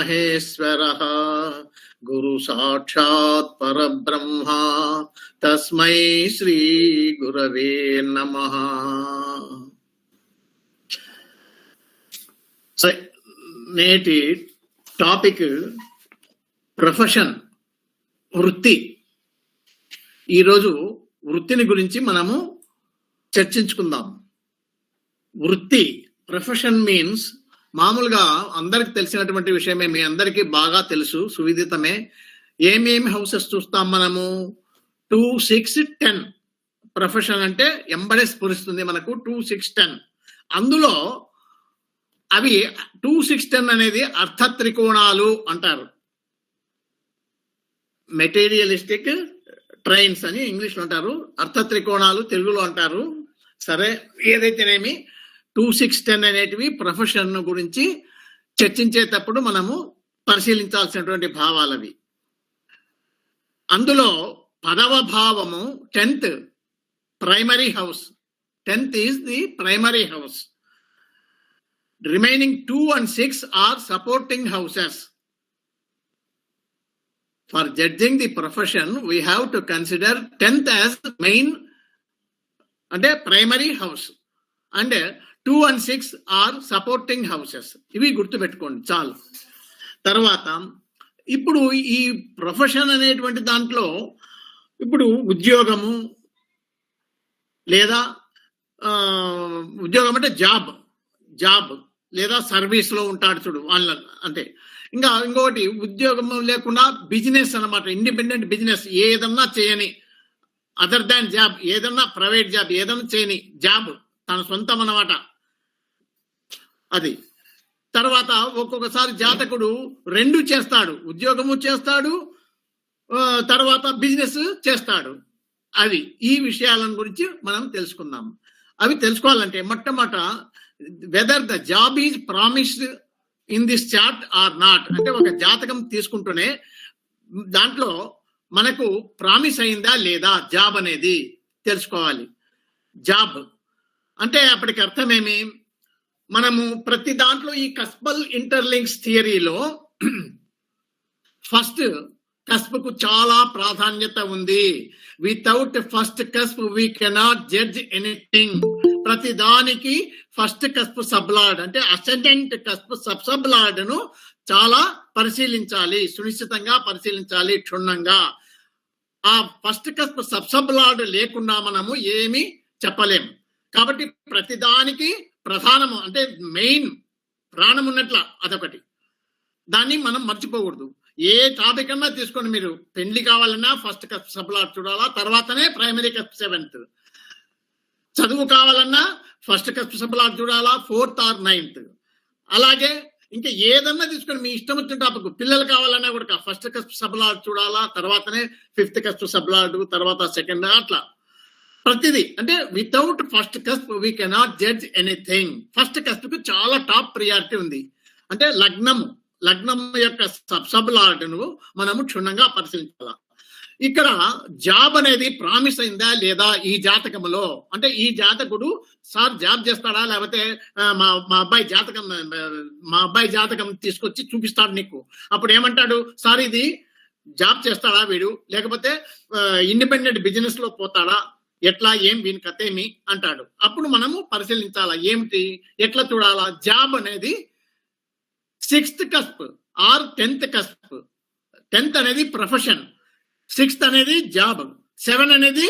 మహేశ్వరః గురు సాక్షాత్ పరబ్రహ్మ తస్మై శ్రీ గురవే నమః. నేటి టాపిక్ ప్రొఫెషన్, వృత్తి. ఈరోజు వృత్తిని గురించి మనము చర్చించుకుందాం. వృత్తి, ప్రొఫెషన్ మీన్స్ మామూలుగా అందరికి తెలిసినటువంటి విషయమే, మీ అందరికీ బాగా తెలుసు, సువిదితమే. ఏమేమి హౌసెస్ చూస్తాం మనము? 2, 6, 10 ప్రొఫెషన్ అంటే ఎంబడే స్ఫురిస్తుంది మనకు 2, 6, 10. అందులో అవి 2, 6, 10 అనేది అర్థ త్రికోణాలు అంటారు. మెటీరియలిస్టిక్ ట్రైన్స్ అని ఇంగ్లీష్లో అంటారు, అర్థ త్రికోణాలు తెలుగులో అంటారు. సరే, ఏదైతేనేమి 2, 6, 10 అనేటివి ప్రొఫెషన్ గురించి చర్చించేటప్పుడు మనము పరిశీలించాల్సినటువంటి భావాలవి. అందులో 10వ భావము 10th primary house. 10th is the primary house. Remaining 2 and 6 are supporting houses. For judging the profession we have to consider 10th as main అంటే primary house and 2 and 6 are supporting houses. ఇవి గుర్తుపెట్టుకోండి చాలు. తర్వాత ఇప్పుడు ఈ profession అనేటువంటి దాంట్లో ఇప్పుడు ఉద్యోగము లేదా ఉద్యోగం అంటే జాబ్ లేదా సర్వీస్ లో ఉంటాడు చూడు వాళ్ళ, అంటే ఇంకొకటి ఉద్యోగం లేకుండా బిజినెస్ అన్నమాట, ఇండిపెండెంట్ బిజినెస్, ఏదన్నా చేయని అదర్ దాన్ జాబ్, ఏదన్నా ప్రైవేట్ జాబ్ ఏదన్నా చేయని జాబ్ తన సొంతం అన్నమాట అది. తర్వాత ఒక్కొక్కసారి జాతకుడు 2 చేస్తాడు, ఉద్యోగము చేస్తాడు, తర్వాత బిజినెస్ చేస్తాడు. అవి ఈ విషయాలను గురించి మనం తెలుసుకుందాం. అవి తెలుసుకోవాలంటే మొట్టమొదట whether the job is promised in this chart or not, అంటే ఒక జాతకం తీసుకుంటూనే దాంట్లో మనకు ప్రామిస్ అయిందా లేదా జాబ్ అనేది తెలుసుకోవాలి. జాబ్ అంటే అప్పటికి అర్థమేమి? మనము ప్రతి దాంట్లో ఈ కస్పల్ ఇంటర్లింక్స్ థియరీలో ఫస్ట్ కస్ప్కు చాలా ప్రాధాన్యత ఉంది. Without first cusp we cannot judge anything. ప్రతి దానికి ఫస్ట్ కస్ప్ సబ్లార్డ్ అంటే అసెండెంట్ కస్ప్ సబ్లార్డ్ ను చాలా పరిశీలించాలి, సునిశ్చితంగా పరిశీలించాలి, క్షుణ్ణంగా. ఆ ఫస్ట్ కస్ప్ సబ్లార్డ్ లేకుండా మనము ఏమి చెప్పలేం. కాబట్టి ప్రతిదానికి ప్రధానము అంటే మెయిన్ ప్రాణం ఉన్నట్ల అదొకటి, దాన్ని మనం మర్చిపోకూడదు. ఏ టాపిక్ అన్నా తీసుకోండి మీరు, పెళ్లి కావాలన్నా ఫస్ట్ కస్ప్ సబ్లార్డ్ చూడాలా, తర్వాతనే ప్రైమరీ కస్ప్ 7th. చదువు కావాలన్నా ఫస్ట్ కస్ప్ సబ్లార్డ్ చూడాలా, 4th or 9th. అలాగే ఇంకా ఏదన్నా తీసుకొని మీ ఇష్టం వచ్చిన టాపిక్, పిల్లలు కావాలన్నా కూడా ఫస్ట్ కస్ప్ సబ్లార్డ్ చూడాలా, తర్వాతనే 5th కస్ప్ సబ్లార్డ్, తర్వాత 2nd, అట్లా ప్రతిదీ. అంటే without first cusp we cannot judge anything. First cusp కు చాలా టాప్ ప్రియారిటీ ఉంది. అంటే లగ్నం యొక్క సబ్లార్డ్ ను మనము క్షుణ్ణంగా పరిశీలించాల. ఇక్కడ జాబ్ అనేది ప్రామిస్ అయిందా లేదా ఈ జాతకములో, అంటే ఈ జాతకుడు సార్ జాబ్ చేస్తాడా, లేకపోతే మా అబ్బాయి జాతకం తీసుకొచ్చి చూపిస్తాడు నీకు. అప్పుడు ఏమంటాడు, సార్ ఇది జాబ్ చేస్తాడా వీడు, లేకపోతే ఇండిపెండెంట్ బిజినెస్ లో పోతాడా, ఎట్లా ఏం వీని కథేమి అంటాడు. అప్పుడు మనము పరిశీలించాలా, ఏమిటి ఎట్లా చూడాలా. జాబ్ అనేది 6th cusp are 10th cusp. 10th అనేది ప్రొఫెషన్, 6th అనేది జాబ్, 7 అనేది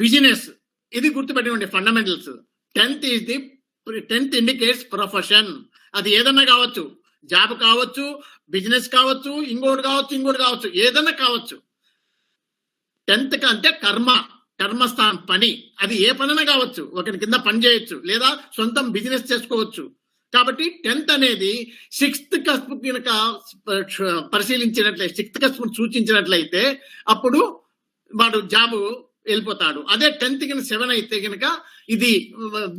బిజినెస్. ఇది గుర్తుపెట్టుకోండి ఫండమెంటల్స్. 10th indicates profession. అది ఏదన్నా కావచ్చు, జాబ్ కావచ్చు, బిజినెస్ కావచ్చు, ఇంకోటి కావచ్చు, ఏదన్నా కావచ్చు. 10th అంటే కర్మస్థానం, పని. అది ఏ పనైనా కావచ్చు, ఒకరి కింద పని చేయొచ్చు లేదా సొంతం బిజినెస్ చేసుకోవచ్చు. కాబట్టి 10th అనేది 6th కస్ప్ కనుక పరిశీలించినట్లయితే, 6th కస్ప్ సూచించినట్లయితే అప్పుడు వాడు జాబ్ వెళ్ళిపోతాడు. అదే 10th కింద 7 అయితే కనుక ఇది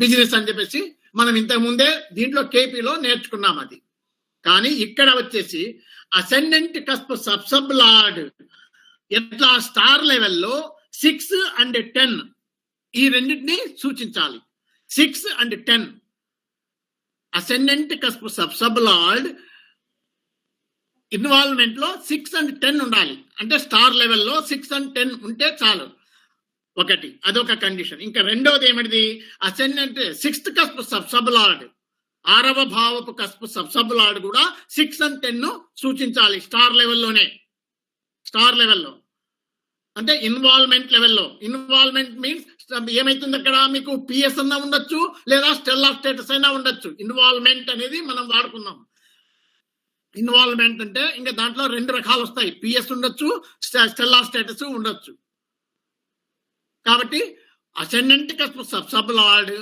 బిజినెస్ అని చెప్పేసి మనం ఇంతకు ముందే దీంట్లో కేపీలో నేర్చుకున్నాం. అది కానీ ఇక్కడ వచ్చేసి అసెండెంట్ కస్ప్ సబ్లార్డ్ ఎట్లా స్టార్ లెవెల్లో 6 and 10 ఈ రెండింటిని సూచించాలి. 6 and 10 ascendant cusp subsublord involvement లో 6 and 10 ఉండాలి. అంటే స్టార్ లెవెల్లో 6 and 10 ఉంటే చాలు. ఒకటి అదొక కండిషన్. ఇంకా రెండోది ఏమిటిది, అసెండెంట్ 6th కస్ప్ సబ్సబ్-లార్డ్, 6వ భావపు కస్ప్ సబ్సబ్-లార్డ్ కూడా 6 and 10 సూచించాలి స్టార్ లెవెల్లోనే. స్టార్ లెవెల్లో అంటే ఇన్వాల్వ్మెంట్ లెవెల్లో. ఇన్వాల్వ్మెంట్ మీన్స్ ఏమైతుంది అక్కడ మీకు పిఎస్ అన్నా ఉండొచ్చు లేదా స్టెల్లార్ స్టేటస్ అయినా ఉండొచ్చు. ఇన్వాల్వ్మెంట్ అనేది మనం వాడుకున్నాం. ఇన్వాల్వ్మెంట్ అంటే ఇంకా దాంట్లో 2 రకాలు వస్తాయి, పిఎస్ ఉండొచ్చు, స్టెల్లార్ స్టేటస్ ఉండొచ్చు. కాబట్టి అసెండెంట్ కస్ప్ సబ్సబ్-లార్డ్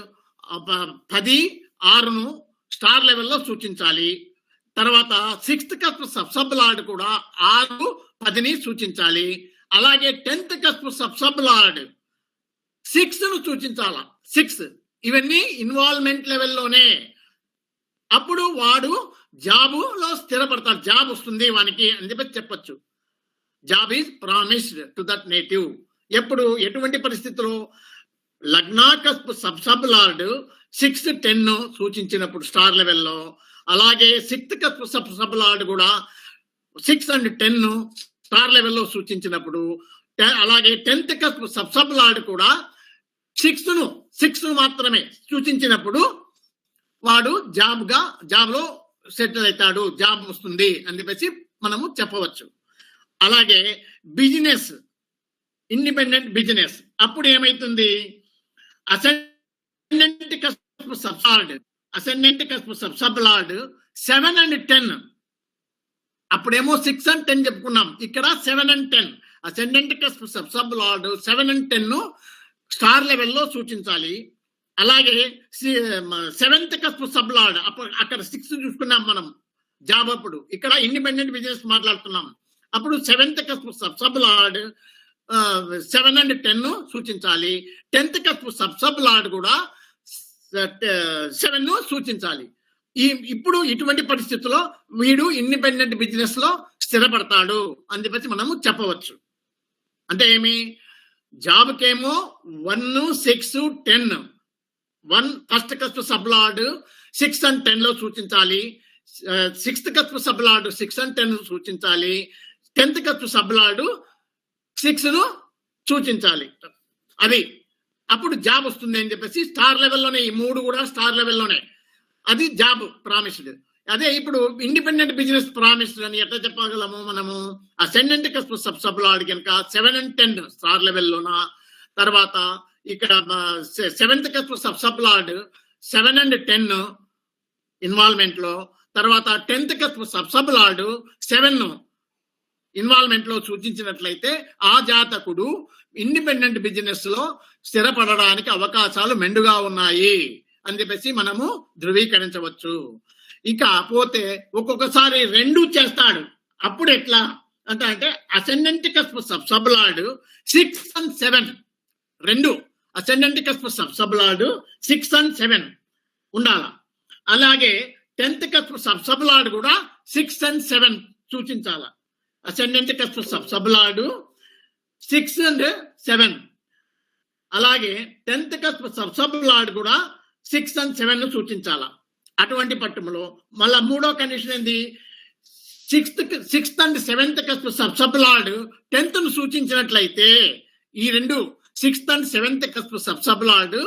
10, 6ను స్టార్ లెవెల్లో సూచించాలి. తర్వాత 6th కస్ప్ సబ్సబ్-లార్డ్ కూడా 6, 10ని సూచించాలి. అలాగే 10th కస్ప్ సబ్సబ్-లార్డ్ 6ను సూచించాల. 6 ఇవన్నీ ఇన్వాల్వ్మెంట్ లెవెల్లోనే. అప్పుడు వాడు జాబులో స్థిరపడతాడు, జాబ్ వస్తుంది వానికి అని చెప్పచ్చు. Job is promised to that native. ఎప్పుడు ఎటువంటి పరిస్థితుల్లో లగ్నా కస్ప్ సబ్సబ్-లార్డ్ 6, 10 సూచించినప్పుడు స్టార్ లెవెల్లో, అలాగే 6th కస్ప్ సబ్సబ్-లార్డ్ కూడా 6 and 10 స్టార్ లెవెల్లో సూచించినప్పుడు, అలాగే 10th కస్ప్ సబ్సబ్-లార్డ్ కూడా 6ను మాత్రమే సూచించినప్పుడు వాడు జాబ్లో సెటిల్ అవుతాడు, జాబ్ వస్తుంది అని చెప్పేసి మనము చెప్పవచ్చు. అలాగే బిజినెస్, ఇండిపెండెంట్ బిజినెస్, అప్పుడు ఏమైతుంది, అసెండెంట్ కస్ప్ సబ్సబ్-లార్డ్ 7 and 10, అప్పుడేమో 6 and 10 చెప్పుకున్నాం, ఇక్కడ 7 and 10. Ascendant cusp sub sub lord 7 and 10 star లెవెల్లో సూచించాలి. అలాగే 7th కస్ప్ సబ్-లార్డ్, అక్కడ 6 చూసుకున్నాం మనం జాబ్. అప్పుడు ఇక్కడ ఇండిపెండెంట్ బిజినెస్ మాట్లాడుతున్నాం. అప్పుడు 7th కస్ప్ సబ్-లార్డ్ 7 and 10 సూచించాలి. 10th కస్ప్ సబ్-లార్డ్ కూడా 7 సూచించాలి. ఇప్పుడు ఇటువంటి పరిస్థితుల్లో వీడు ఇండిపెండెంట్ బిజినెస్ లో స్థిరపడతాడు అని చెప్పేసి మనము చెప్పవచ్చు. అంటే ఏమి, జాబ్కేమో 1, 6, 10. 1 ఫస్ట్ కస్ప్ సబ్-లార్డ్ 6 and 10 లో సూచించాలి. 6th కస్ప్ సబ్-లార్డ్ 6 and 10 సూచించాలి. 10th కస్ప్ సబ్-లార్డ్ 6ను సూచించాలి. అది అప్పుడు జాబ్ వస్తుంది అని చెప్పేసి స్టార్ లెవెల్లోనే, ఈ 3 కూడా స్టార్ లెవెల్లోనే. అది జాబ్ ప్రామిస్డ్. అదే ఇప్పుడు ఇండిపెండెంట్ బిజినెస్ ప్రామిస్డ్ అని ఎట్లా చెప్పగలము మనము, అసెండెంట్ కస్ప్ సబ్-లార్డ్ కనుక 7 and 10 స్టార్ లెవెల్లోనా, తర్వాత ఇక్కడ 7th cusp sub-lord 7 and 10 involvement లో, తర్వాత 10th కస్ప్ సబ్-లార్డ్ 7 ఇన్వాల్వ్మెంట్ లో సూచించినట్లయితే ఆ జాతకుడు ఇండిపెండెంట్ బిజినెస్ లో స్థిరపడడానికి అవకాశాలు మెండుగా ఉన్నాయి అని చెప్పేసి మనము ధృవీకరించవచ్చు. ఇక పోతే ఒక్కొక్కసారి 2 చేస్తాడు. అప్పుడు ఎట్లా అంటే ascendant cusp sub lord 6 and 7 2, ascendant cusp sub lord 6 and 7 ఉండాల. అలాగే 10th కస్ప్ సబ్-లార్డ్ కూడా 6 and 7 సూచించాల. అసెండెంట్ కస్ప్ సబ్-లార్డ్ 6 and 7, అలాగే 10th కస్ప్ సబ్-లార్డ్ కూడా 6 and 7 సూచించాల. అటువంటి పట్టణంలో మళ్ళా 3వ కండిషన్ ఏంది, 6th and 7th cusp sub lord 10th సూచించినట్లయితే, ఈ 2 6th and 7th cusp sub lord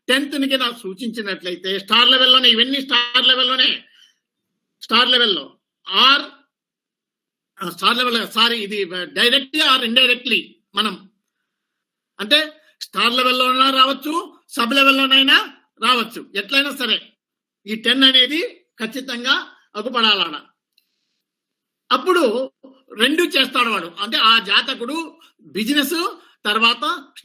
10th సూచించినట్లయితే స్టార్ లెవెల్లోనే, ఇవన్నీ స్టార్ లెవెల్లోనే. స్టార్ లెవెల్లో ఆర్ స్టార్ లెవెల్, సారీ ఇది డైరెక్ట్లీ ఆర్ ఇండైరెక్ట్లీ మనం అంటే స్టార్ లెవెల్లోనైనా రావచ్చు, సబ్ లెవెల్లోనైనా రావచ్చు, ఎట్లయినా సరే ఈ 10 అనేది ఖచ్చితంగా అగుపడాలడ. అప్పుడు 2 చేస్తాడు వాడు. అంటే ఆ జాతకుడు బిజినెస్ తర్వాత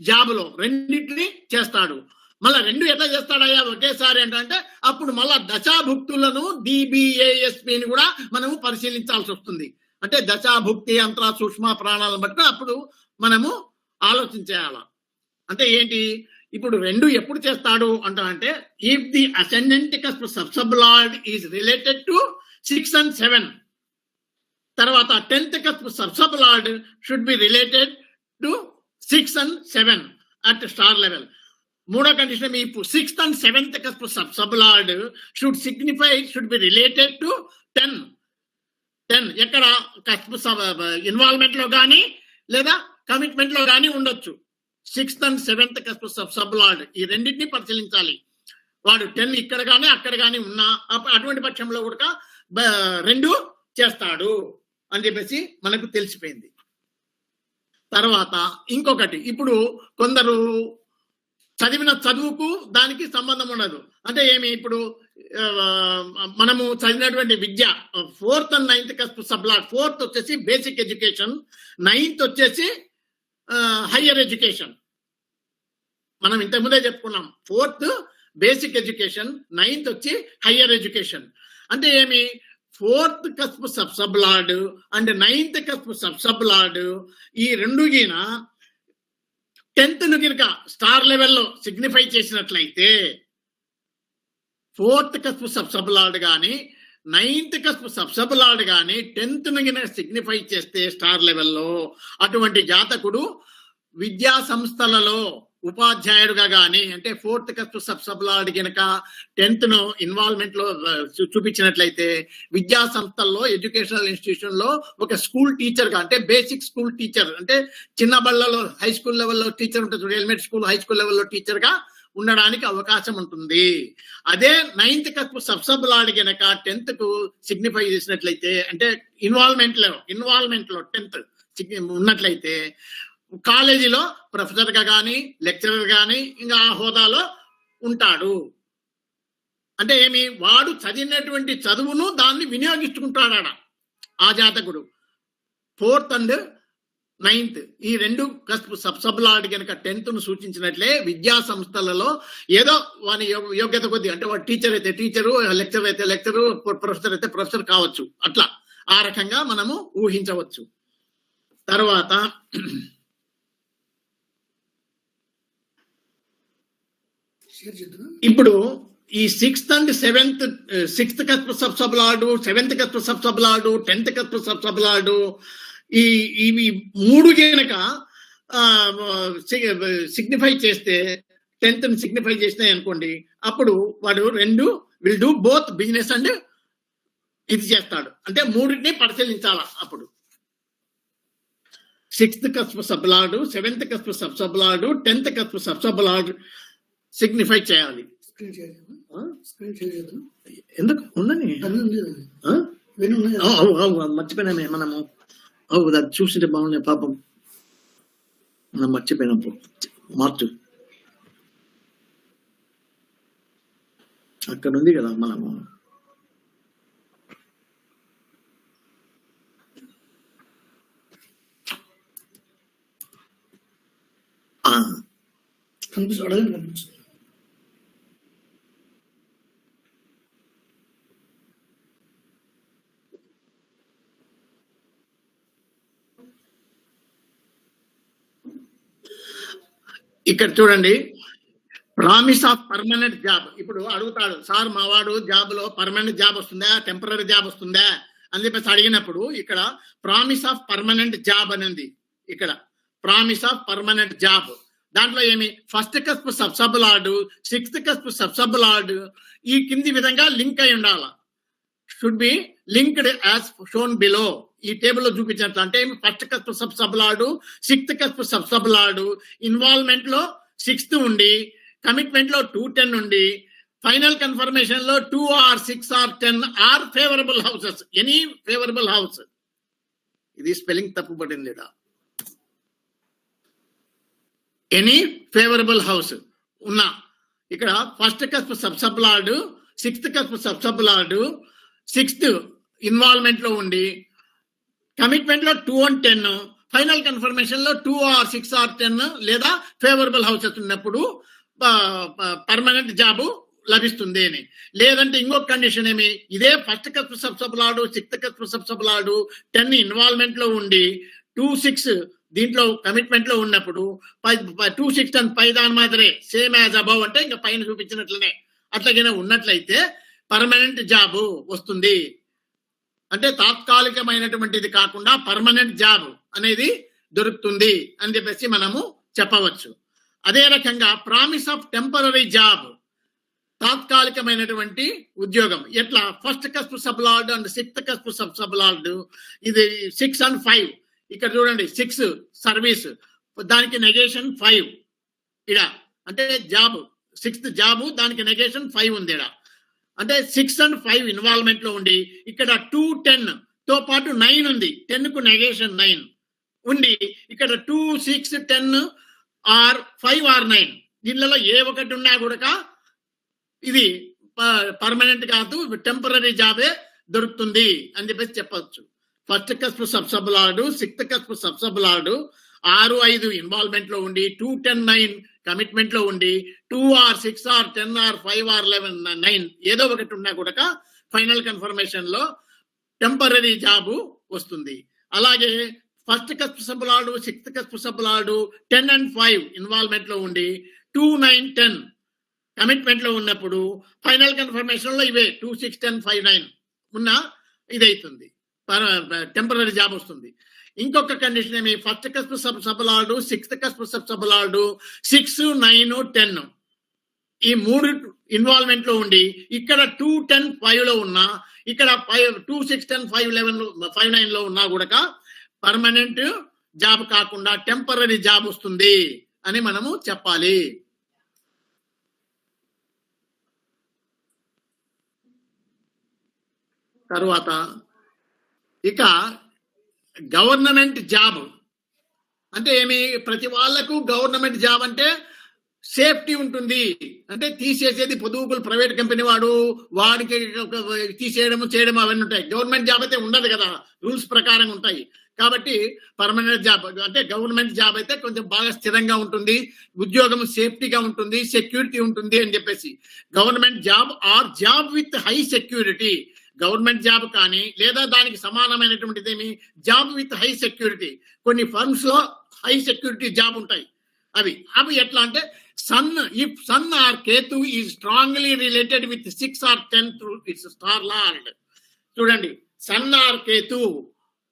జాబ్లో రెండింటిని చేస్తాడు. మళ్ళా 2 ఎట్లా చేస్తాడయ్యా ఒకేసారి అంటే అప్పుడు మళ్ళా దశాభుక్తులను DBASPని కూడా మనము పరిశీలించాల్సి వస్తుంది. అంటే దశాభుక్తి అంతరా సూక్ష్మ ప్రాణాలను బట్టి అప్పుడు మనము ఆలోచించేయాల. అంటే ఏంటి, ఇప్పుడు 2 ఎప్పుడు చేస్తాడు అంటే if the ascendant cusp sub-lord is related to 6 and 7, తర్వాత 10th cusp sub-lord should be related to 6 and 7 at star level. 3వ కండిషన్, ఈ 6th and 7th cusp sub-lord should be related to 10 10 ఎక్కడ కస్ప్ ఇన్వాల్వ్మెంట్ లో కానీ లేదా commitment లో కానీ ఉండొచ్చు. 6th and 7th cusp sublord ఈ రెండింటిని పరిశీలించాలి. వాడు 10 ఇక్కడ కానీ అక్కడ కానీ ఉన్నా అటువంటి పక్షంలో కూడా 2 చేస్తాడు అని చెప్పేసి మనకు తెలిసిపోయింది. తర్వాత ఇంకొకటి, ఇప్పుడు కొందరు చదివిన చదువుకు దానికి సంబంధం ఉండదు. అంటే ఏమి, ఇప్పుడు మనము చదివినటువంటి విద్య 4th and 9th cusp sublord, 4th వచ్చేసి బేసిక్ ఎడ్యుకేషన్, 9th వచ్చేసి హయ్యర్ ఎడ్యుకేషన్. మనం ఇంతకుముందే చెప్పుకున్నాం 4th బేసిక్ ఎడ్యుకేషన్, 9th వచ్చి హయ్యర్ ఎడ్యుకేషన్. అంటే ఏమి, 4th cusp sublord and 9th cusp sublord ఈ రెండు గిన 10th ను గినక స్టార్ లెవెల్లో సిగ్నిఫై చేసినట్లయితే 4th కస్ప్ సబ్లార్డ్ కానీ 9th కస్ప్ సబ్లార్డ్ కానీ 10th ను గిన సిగ్నిఫై చేస్తే స్టార్ లెవెల్లో అటువంటి జాతకుడు విద్యా సంస్థలలో ఉపాధ్యాయుడుగా కానీ, అంటే 4th కస్ప్ సబ్లార్డ్ గనక 10th ను ఇన్వాల్వ్మెంట్ లో చూపించినట్లయితే విద్యా సంస్థల్లో ఎడ్యుకేషనల్ ఇన్స్టిట్యూషన్ లో ఒక స్కూల్ టీచర్ గా, అంటే బేసిక్ స్కూల్ టీచర్, అంటే చిన్న బళ్ళలో హై స్కూల్ లెవెల్లో టీచర్ ఉంటుంది, ఎలిమెంటరీ స్కూల్ హై స్కూల్ లెవెల్లో టీచర్ గా ఉండడానికి అవకాశం ఉంటుంది. అదే 9th కస్ప్ సబ్లార్డ్ గనక 10th కు సిగ్నిఫై చేసినట్లయితే, అంటే ఇన్వాల్వ్మెంట్ లో 10th ఉన్నట్లయితే కాలేజీలో ప్రొఫెసర్ గా కానీ లెక్చరర్ గానీ ఇంకా ఆ హోదాలో ఉంటాడు. అంటే ఏమి, వాడు చదివినటువంటి చదువును దాన్ని వినియోగించుకుంటాడ ఆ జాతకుడు. 4th and 9th ఈ 2 కస్ప్ సబ్లార్డ్ కనుక 10th ను సూచించినట్లే విద్యా సంస్థలలో ఏదో వాని యోగ్యత కొద్ది, అంటే వాడు టీచర్ అయితే టీచరు, లెక్చర్ అయితే లెక్చరు, ప్రొఫెసర్ అయితే ప్రొఫెసర్ కావచ్చు. అట్లా ఆ రకంగా మనము ఊహించవచ్చు. తర్వాత ఇప్పుడు ఈ 6th and 7th 6th cusp sublord, 7th cusp sublord, 10th cusp sublord ఇవి 3 గనక సిగ్నిఫై చేస్తే 10th ని సిగ్నిఫై చేసినాయి అనుకోండి, అప్పుడు వాడు 2 will do both business and ఇది చేస్తాడు. అంటే 3ని పరిశీలించాలా. అప్పుడు 6th cusp sublord, 7th cusp sublord, 10th cusp sublord signify చేయాలి. ఎందుకు ఉందని మర్చిపోయినామే మనము. అది చూసింటే బాగున్నాయి పాపం, మనం మర్చిపోయినప్పుడు మార్చు అక్కడ ఉంది కదా మనము. కనిపిస్తుంది. ఇక్కడ చూడండి, ప్రామిస్ ఆఫ్ పర్మనెంట్ జాబ్. ఇప్పుడు అడుగుతాడు, సార్ మా వాడు జాబ్ లో పర్మనెంట్ జాబ్ వస్తుందా, టెంపరీ జాబ్ వస్తుందా అని చెప్పేసి అడిగినప్పుడు ఇక్కడ ప్రామిస్ ఆఫ్ పర్మనెంట్ జాబ్ అనేది, ఇక్కడ ప్రామిస్ ఆఫ్ పర్మనెంట్ జాబ్ దాంట్లో ఏమి, 1st cusp sublord, 6th cusp sublord ఈ కింది విధంగా లింక్ అయి ఉండాలి. Should be linked as shown below. ఈ టేబుల్ లో చూపించినట్లు. అంటే 1st cusp sublord, 6th cusp sublord involvement లో 6th ఉండి, కమిట్మెంట్ లో 210 ఉండి, ఫైనల్ కన్ఫర్మేషన్ లో 2 or 6 or 10 or favourable houses, any favourable house. ఇది స్పెల్లింగ్ తప్పు పడింది. ఎనీ ఫేవరబుల్ హౌస్ ఉన్నా ఇక్కడ 1st cusp sublord, 6th cusp sublord, 6th involvement లో ఉండి, కమిట్మెంట్ లో 2 and 10, ఫైనల్ కన్ఫర్మేషన్ లో 2 or 6 or 10 లేదా ఫేవరబుల్ హౌసెస్ ఉన్నప్పుడు పర్మనెంట్ జాబ్ లభిస్తుంది అని. లేదంటే ఇంకొక కండిషన్ ఏమి, ఇదే 1st cusp sublord, 6th cusp sublord 10 involvement లో ఉండి 2-6 దీంట్లో కమిట్మెంట్ లో ఉన్నప్పుడు 2-6 and పై దాని మాదిరే సేమ్ యాజ్ అబౌవ్, అంటే ఇంకా పైన చూపించినట్లనే అట్లాగైనా ఉన్నట్లయితే పర్మనెంట్ జాబ్ వస్తుంది. అంటే తాత్కాలికమైనటువంటిది కాకుండా పర్మనెంట్ జాబ్ అనేది దొరుకుతుంది అని చెప్పేసి మనము చెప్పవచ్చు. అదే రకంగా ప్రామిస్ ఆఫ్ టెంపరరీ జాబ్, తాత్కాలికమైనటువంటి ఉద్యోగం. ఎట్లా first cusp sublord and sixth cusp sublord, ఇది 6 and 5. ఇక్కడ చూడండి 6 సర్వీస్, దానికి నెగేషన్ 5 ఇడ, అంటే జాబ్ 6th జాబ్, దానికి నెగేషన్ 5 ఉంది ఇడ. అంటే 6 and 5 ఇన్వాల్వ్మెంట్ లో ఉండి ఇక్కడ 2, 10 తో పాటు 9 ఉంది, 10 కు నెగేషన్ 9 ఉండి ఇక్కడ 2, 6, 10 ఆర్ 5 ఆర్ 9 దీనిలో ఏ ఒకటి ఉన్నా కూడా ఇది పర్మనెంట్ కాదు, టెంపరీ జాబే దొరుకుతుంది అని చెప్పేసి చెప్పచ్చు. First cusp sub lord, sixth cusp sub lord 6, 5 involvement లో ఉండి 2, 10, 9 కమిట్మెంట్ లో ఉండి 2 or 6 or 10 or 5 or 11, 9 ఏదో ఒకటి ఉన్నా కూడా ఫైనల్ కన్ఫర్మేషన్ లో టెంపరీ జాబు వస్తుంది. అలాగే first cusp sub lord, sixth cusp sub lord 10 and 5 involvement లో ఉండి 2, 9, 10 కమిట్మెంట్ లో ఉన్నప్పుడు ఫైనల్ కన్ఫర్మేషన్ లో ఇవే 2, 6, 10, 5, 9 ఉన్న ఇదైతుంది, టెంపరీ జాబ్ వస్తుంది. ఇంకొక కండిషన్ ఏమి, first cusp sub lord, sixth cusp sub lord 6, 9, 10 ఈ 3 ఇన్వాల్వ్మెంట్ లో ఉండి ఇక్కడ 2, 10, 5 లో ఉన్నా, ఇక్కడ 2, 6, 10, 5, 11, 5, 9 లో ఉన్నా కూడా పర్మనెంట్ జాబ్ కాకుండా టెంపరీ జాబ్ వస్తుంది అని మనము చెప్పాలి. తరువాత ఇక గవర్నమెంట్ జాబ్ అంటే ఏమి, ప్రతి వాళ్లకు గవర్నమెంట్ జాబ్ అంటే సేఫ్టీ ఉంటుంది. అంటే తీసేసేది పొదుపులు ప్రైవేట్ కంపెనీ వాడికి తీసేయడం చేయడం అవన్నీ ఉంటాయి. గవర్నమెంట్ జాబ్ అయితే ఉండదు కదా, రూల్స్ ప్రకారం ఉంటాయి. కాబట్టి పర్మనెంట్ జాబ్ అంటే గవర్నమెంట్ జాబ్ అయితే కొంచెం బాగా స్థిరంగా ఉంటుంది, ఉద్యోగం సేఫ్టీగా ఉంటుంది, సెక్యూరిటీ ఉంటుంది అని చెప్పేసి government job or job with high security. Government job కానీ లేదా దానికి సమానమైనటువంటిది ఏమి, జాబ్ విత్ హై సెక్యూరిటీ. కొన్ని ఫర్మ్స్ లో హై సెక్యూరిటీ జాబ్ ఉంటాయి. అవి ఎట్లా అంటే if sun or Ketu is strongly related with 6 or 10 through its star lord. చూడండి, sun or Ketu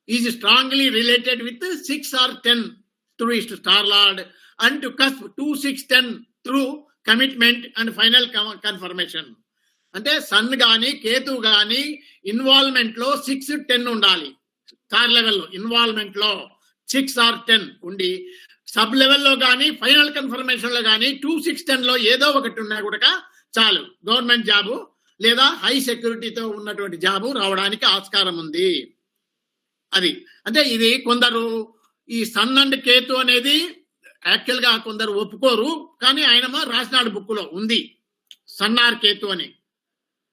is strongly related with 6 or 10 through its star lord and to cusp 2, 6, 10 through commitment and final confirmation. అంటే sun గాని కేతు గాని involvement లో 6, 10 ఉండాలి. Star లెవెల్లో involvement లో 6 or 10 ఉండి sub లెవెల్లో కానీ ఫైనల్ కన్ఫర్మేషన్ లో కానీ 2, 6, 10 లో ఏదో ఒకటి ఉన్నా కూడా చాలు, గవర్నమెంట్ జాబు లేదా హై సెక్యూరిటీతో ఉన్నటువంటి జాబు రావడానికి ఆస్కారం ఉంది. అది అంటే ఇది కొందరు ఈ సన్ అండ్ కేతు అనేది యాక్చువల్ గా కొందరు ఒప్పుకోరు, కానీ ఆయన రాసినాడు బుక్ లో ఉంది సన్ ఆర్ కేతు అని.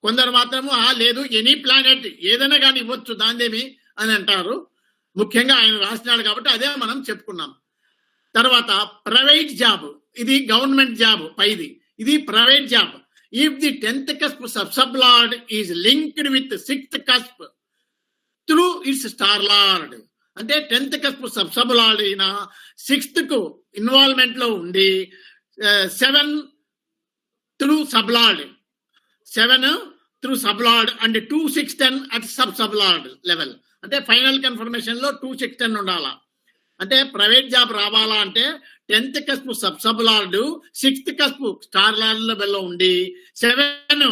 కొందరు మాత్రము లేదు, ఎనీ ప్లానెట్ ఏదైనా కానీ ఇవ్వచ్చు దాందేమి అని అంటారు. ముఖ్యంగా ఆయన రాసినాడు కాబట్టి అదే మనం చెప్పుకున్నాం. తర్వాత ప్రైవేట్ జాబ్, ఇది గవర్నమెంట్ జాబ్ పైది, ఇది private job. If the 10th cusp sublord is linked with 6th cusp through its star lord. అంటే 10th cusp సబ్లార్డ్ అయిన 6th కు ఇన్వాల్వ్మెంట్ లో ఉండి 7 through sublord, 7 through sublord and 2, 6, 10 at sublord level. అంటే final confirmation లో 2, 6, 10 ఉండాలా. అంటే private job రావాలా అంటే 10th cusp సబ్లార్డు 6th cusp star lord లెవెల్లో ఉండి 7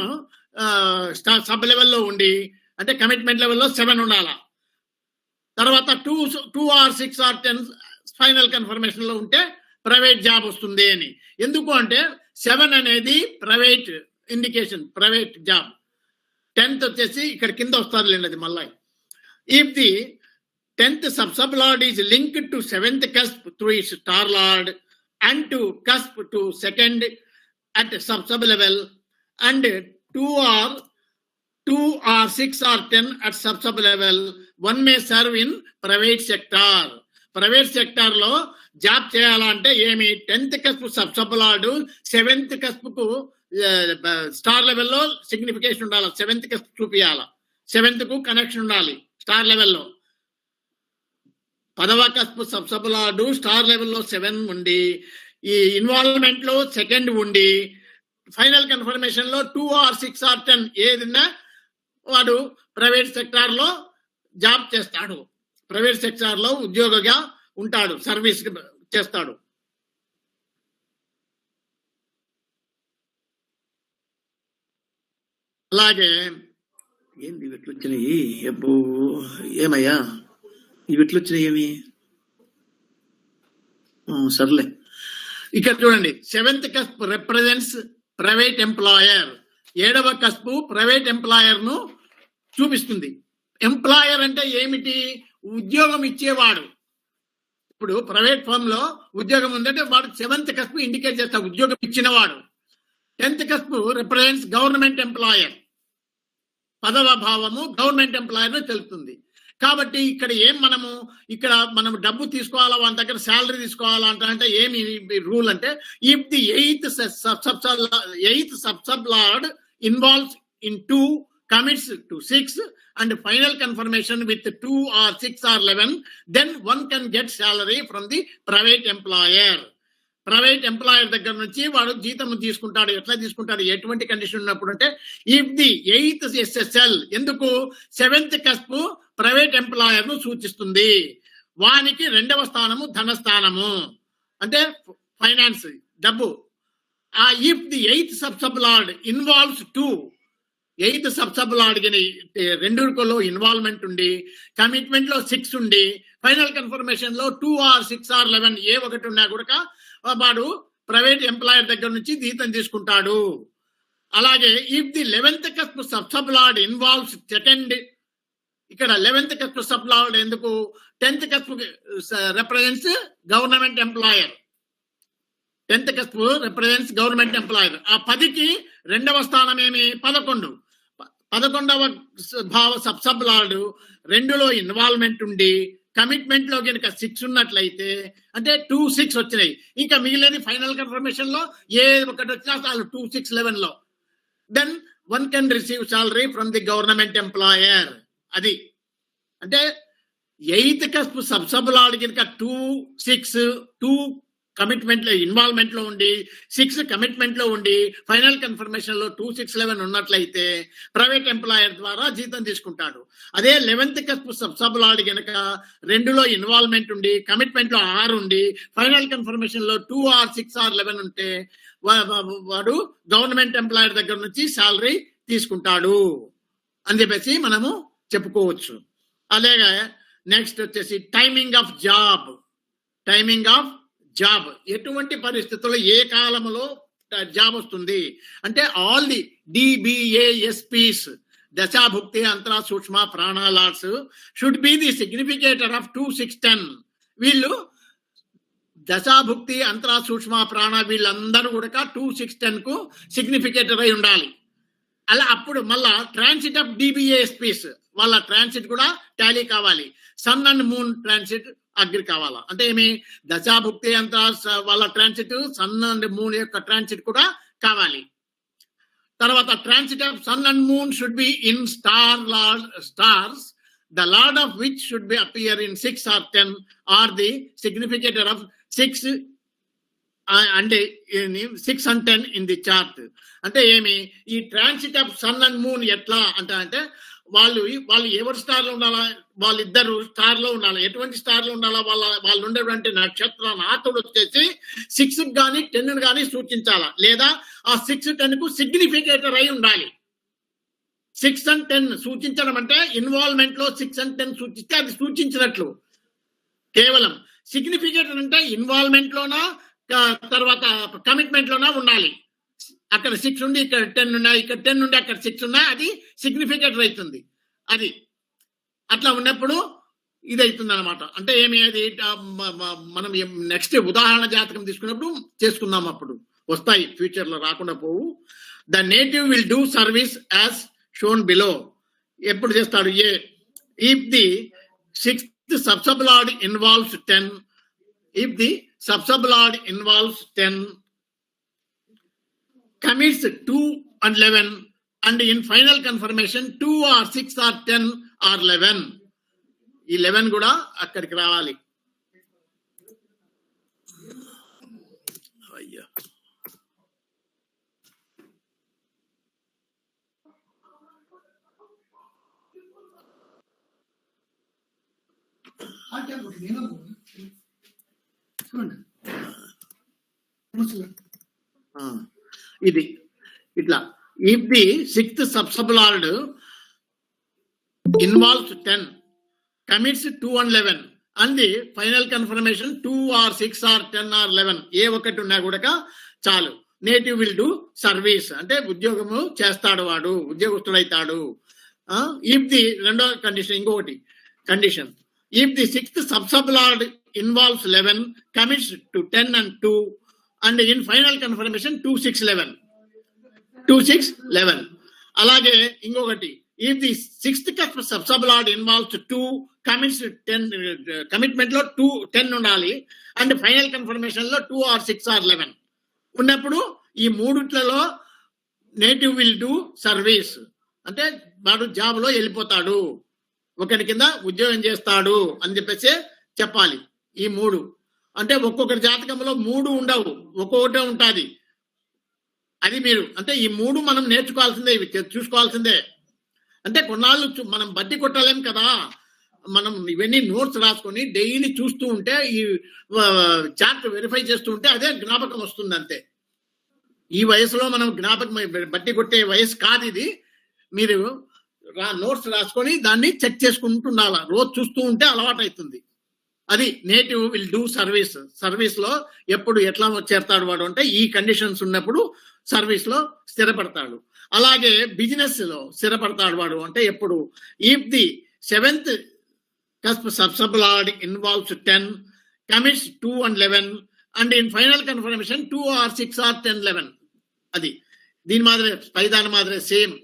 సబ్ లెవెల్లో ఉండి అంటే కమిట్మెంట్ లెవెల్లో 7 ఉండాలా. తర్వాత 2 or 6 or 10 ఫైనల్ కన్ఫర్మేషన్ లో ఉంటే ప్రైవేట్ జాబ్ వస్తుంది అని. ఎందుకు అంటే 7 అనేది private indication, private job. 10th వచ్చేసి ఇక్కడ కింద వస్తారు లేండి, అది మళ్ళీ. If the 10th sublord is linked to 7th cusp through its star lord and to cusp to 2nd at sub level and 2 or 6 or 10 at sub level, one may serve in private sector. Private sector లో job చేయాలంటే ఏమి, 10th cusp సబ్లార్డు 7th cusp కు star లెవెల్లో signification ఉండాలి, 7th cusp చూపియాల, 7th కు connection ఉండాలి star లెవెల్లో. 10వ cusp సబ్లార్డు స్టార్ లెవెల్లో 7 ఉండి ఈ ఇన్వాల్వ్మెంట్ లో 2nd ఉండి ఫైనల్ కన్ఫర్మేషన్ లో 2 or 6 or 10 ఏదైనా వాడు ప్రైవేట్ సెక్టార్ లో జాబ్ చేస్తాడు, ప్రైవేట్ సెక్టార్ లో ఉద్యోగిగా ఉంటాడు, సర్వీస్ చేస్తాడు. అలాగే ఏంది ఇవి వచ్చినాయి ఎప్పు ఏమయ్యా ఇవి వచ్చినాయి ఏమి సర్లే. ఇక్కడ చూడండి, 7th cusp represents private employer. 7వ కస్పు ప్రైవేట్ ఎంప్లాయర్ ను చూపిస్తుంది. ఎంప్లాయర్ అంటే ఏమిటి? ఉద్యోగం ఇచ్చేవాడు. ఇప్పుడు ప్రైవేట్ ఫర్మ్ లో ఉద్యోగం ఉందంటే వాడు 7th కస్పు ఇండికేట్ చేస్తాడు, ఉద్యోగం ఇచ్చినవాడు. 10th కస్పు represents government employer. పదవ భావము గవర్నమెంట్ ఎంప్లాయర్ తెలుస్తుంది. కాబట్టి ఇక్కడ మనం డబ్బు తీసుకోవాలా, వాళ్ళ దగ్గర శాలరీ తీసుకోవాలా అంటే ఏమి రూల్ అంటే, if the eighth sub sub lord involves in 2, commits to 6 and final confirmation with 2 or 6 or 11, then one can get salary from the private employer. Private employer దగ్గర నుంచి వాడు జీతం తీసుకుంటాడు. ఎట్లా తీసుకుంటాడు, ఎటువంటి కండిషన్ ఉన్నప్పుడు అంటే, ఇఫ్ ది 8th SSL. ఎందుకు? 7th కస్పు ప్రైవేట్ ఎంప్లాయర్ ను సూచిస్తుంది. వానికి 2వ స్థానము ధనస్థానము, అంటే ఫైనాన్స్, డబ్బు. ఆ if the 8th sub sub lord involves 2, 8th sub sub lord కి 2 ఇన్వాల్వ్మెంట్ ఉండి, కమిట్మెంట్ లో 6 ఉండి, ఫైనల్ కన్ఫర్మేషన్ లో 2 or 6 or 11 ఏ ఒకటి ఉన్నా కూడా వాడు ప్రైవేట్ ఎంప్లాయర్ దగ్గర నుంచి జీతం తీసుకుంటాడు. అలాగే if the 11th cusp sub sub lord involves second. ఇక్కడ 11th కస్ప్ సబ్లార్డ్ ఎందుకు? 10th cusp represents government employer. 10th cusp represents government employer. ఆ 10కి 2వ స్థానం ఏమి? 11. 11వ భావ సబ్సబ్లార్డ్ 2లో ఇన్వాల్వ్మెంట్ ఉండి, కమిట్మెంట్ లో కనుక 6 ఉన్నట్లయితే, అంటే 2, 6 వచ్చినాయి, ఇంకా మిగిలినది ఫైనల్ కన్ఫర్మేషన్ లో ఏ ఒకటి వచ్చినా చాలు, 2, 6, 11 లో, then one can receive salary from the government employer. అది అంటే 8th కస్ప్ సబ్సబ్లార్డ్ కనుక 2, 6, 2 కమిట్మెంట్ లో ఇన్వాల్వ్మెంట్ లో ఉండి, 6 కమిట్మెంట్ లో ఉండి, ఫైనల్ కన్ఫర్మేషన్ లో 2, 6, 11 ఉన్నట్లయితే ప్రైవేట్ ఎంప్లాయర్ ద్వారా జీతం తీసుకుంటాడు. అదే 11th కస్ప్ సబ్సబ్లార్డ్ కనుక 2లో ఇన్వాల్వ్మెంట్ ఉండి, కమిట్మెంట్ లో 6 ఉండి, ఫైనల్ కన్ఫర్మేషన్ లో 2 or 6 or 11 ఉంటే వాడు గవర్నమెంట్ ఎంప్లాయర్ దగ్గర నుంచి శాలరీ తీసుకుంటాడు అని చెప్పేసి మనము చెప్పుకోవచ్చు. అలాగే నెక్స్ట్ వచ్చేసి timing of job. Timing of job ఎటువంటి పరిస్థితుల్లో ఏ కాలంలో జాబ్ వస్తుంది అంటే, ఆల్ ది DBASPs, దశాభుక్తి అంతరా సూక్ష్మ ప్రాణ LADS, should be the significator of 2, 6, 10. వీళ్ళు దశాభుక్తి అంతరా సూక్ష్మ ప్రాణ వీళ్ళందరూ కూడా 2, 6, 10 కు సిగ్నిఫికేటర్ అయి ఉండాలి. అలా అప్పుడు మళ్ళా ట్రాన్సిట్ ఆఫ్ DBASPs వాళ్ళ ట్రాన్సిట్ కూడా టాలీ కావాలి. Sun and moon transit agree కావాలా. అంటే ఏమి? దశాభుక్తి అంతా వాళ్ళ ట్రాన్సిట్, సన్ అండ్ మూన్ యొక్క ట్రాన్సిట్ కూడా కావాలి. తర్వాత transit of sun and moon should be in stars, the lord of which should be appear in 6 or 10 or the significator of 6 అంటే 6 and 10 ఇన్ ది చార్ట్. అంటే ఏమి? ఈ transit of sun and moon ఎట్లా అంటే వాళ్ళు ఎవరి star లో ఉండాలా? వాళ్ళిద్దరు స్టార్ లో ఉండాలి. ఎటువంటి స్టార్ లో ఉండాలా? వాళ్ళు ఉండేటువంటి నక్షత్ర నాథుడు వచ్చేసి 6 కానీ 10 కానీ సూచించాలా, లేదా ఆ 6, 10 కు సిగ్నిఫికేటర్ అయి ఉండాలి. 6 and 10 సూచించడం అంటే ఇన్వాల్వ్మెంట్ లో 6 and 10 సూచిస్తే అది సూచించినట్లు. కేవలం సిగ్నిఫికేటర్ అంటే ఇన్వాల్వ్మెంట్ లోనా తర్వాత కమిట్మెంట్ లోనా ఉండాలి. అక్కడ 6 ఉండి ఇక్కడ 10 ఉన్నాయి, ఇక్కడ 10 ఉండి అక్కడ 6 ఉన్నా, అది సిగ్నిఫికేటర్ అవుతుంది. అది అట్లా ఉన్నప్పుడు ఇది అవుతుంది అనమాట. అంటే ఏమి? అది మనం నెక్స్ట్ ఉదాహరణ జాతకం తీసుకున్నప్పుడు చేసుకుందాం, అప్పుడు వస్తాయి, ఫ్యూచర్ లో రాకుండా పోవు. The native will do service as shown below. ఎప్పుడు చేస్తాడు? If the 6th sub sub lord involves 10, if the sub sub lord involves 10, commits 2 and 11, and in final confirmation 2 or 6 or 10 or 11. ఈ 11 కూడా అక్కడికి రావాలి. అయ్యా ఇది ఇట్లా if the sixth subsublard involves 10, commits 2 and 11, and the final confirmation 2 or 6 or 10 or 11 ఏ ఒకటి ఉన్నా కూడా చాలు. నేటివ్ విల్ డూ సర్వీస్ అంటే ఉద్యోగము చేస్తాడు, వాడు ఉద్యోగస్తుడైతాడు. ఇఫ్ ది రెండో కండిషన్, ఇంకొకటి condition, if the sixth sub sub lord involves 11, commits to 10 and 2, and in final confirmation 2, 6, 11. 2, 6, 11. అలాగే ఇంకొకటి, if the sixth sub sub lord involves 2, commits 10, commitment లో 2, 10 ఉండాలి, అండ్ ఫైనల్ కన్ఫర్మేషన్ లో 2 or 6 or 11 ఉన్నప్పుడు ఈ మూడిట్లలో నేటివ్ విల్ డూ సర్వీస్ అంటే వాడు జాబ్ లో వెళ్ళిపోతాడు, ఒకటి కింద ఉద్యోగం చేస్తాడు అని చెప్పేసి చెప్పాలి. ఈ మూడు అంటే ఒక్కొక్కరి జాతకంలో 3 ఉండవు, ఒక్కొక్కటే ఉంటుంది. అది మీరు అంటే ఈ 3 మనం నేర్చుకోవాల్సిందే, ఇవి చూసుకోవాల్సిందే. అంటే కొన్నాళ్ళు మనం బట్టి కొట్టలేం కదా, మనం ఇవన్నీ నోట్స్ రాసుకొని డైలీ చూస్తూ ఉంటే ఈ చార్ట్ వెరిఫై చేస్తూ ఉంటే అదే జ్ఞాపకం వస్తుంది అంతే. ఈ వయసులో మనం జ్ఞాపకం బట్టి కొట్టే వయసు కాదు ఇది. మీరు నోట్స్ రాసుకొని దాన్ని చెక్ చేసుకుంటూ ఉండాలి, రోజు చూస్తూ ఉంటే అలవాటు అవుతుంది. అది native will do service. Service లో ఎప్పుడు ఎట్లా చేస్తాడు వాడు అంటే ఈ కండిషన్స్ ఉన్నప్పుడు సర్వీస్ లో స్థిరపడతాడు. అలాగే బిజినెస్ లో స్థిరపడతాడు వాడు అంటే ఎప్పుడు, if the seventh subsublard involves 10, commits 2 and 11, and in final confirmation 2 or 6 or 10, 11. అది దీని మాదిరే పైదాని మాదిరే సేమ్.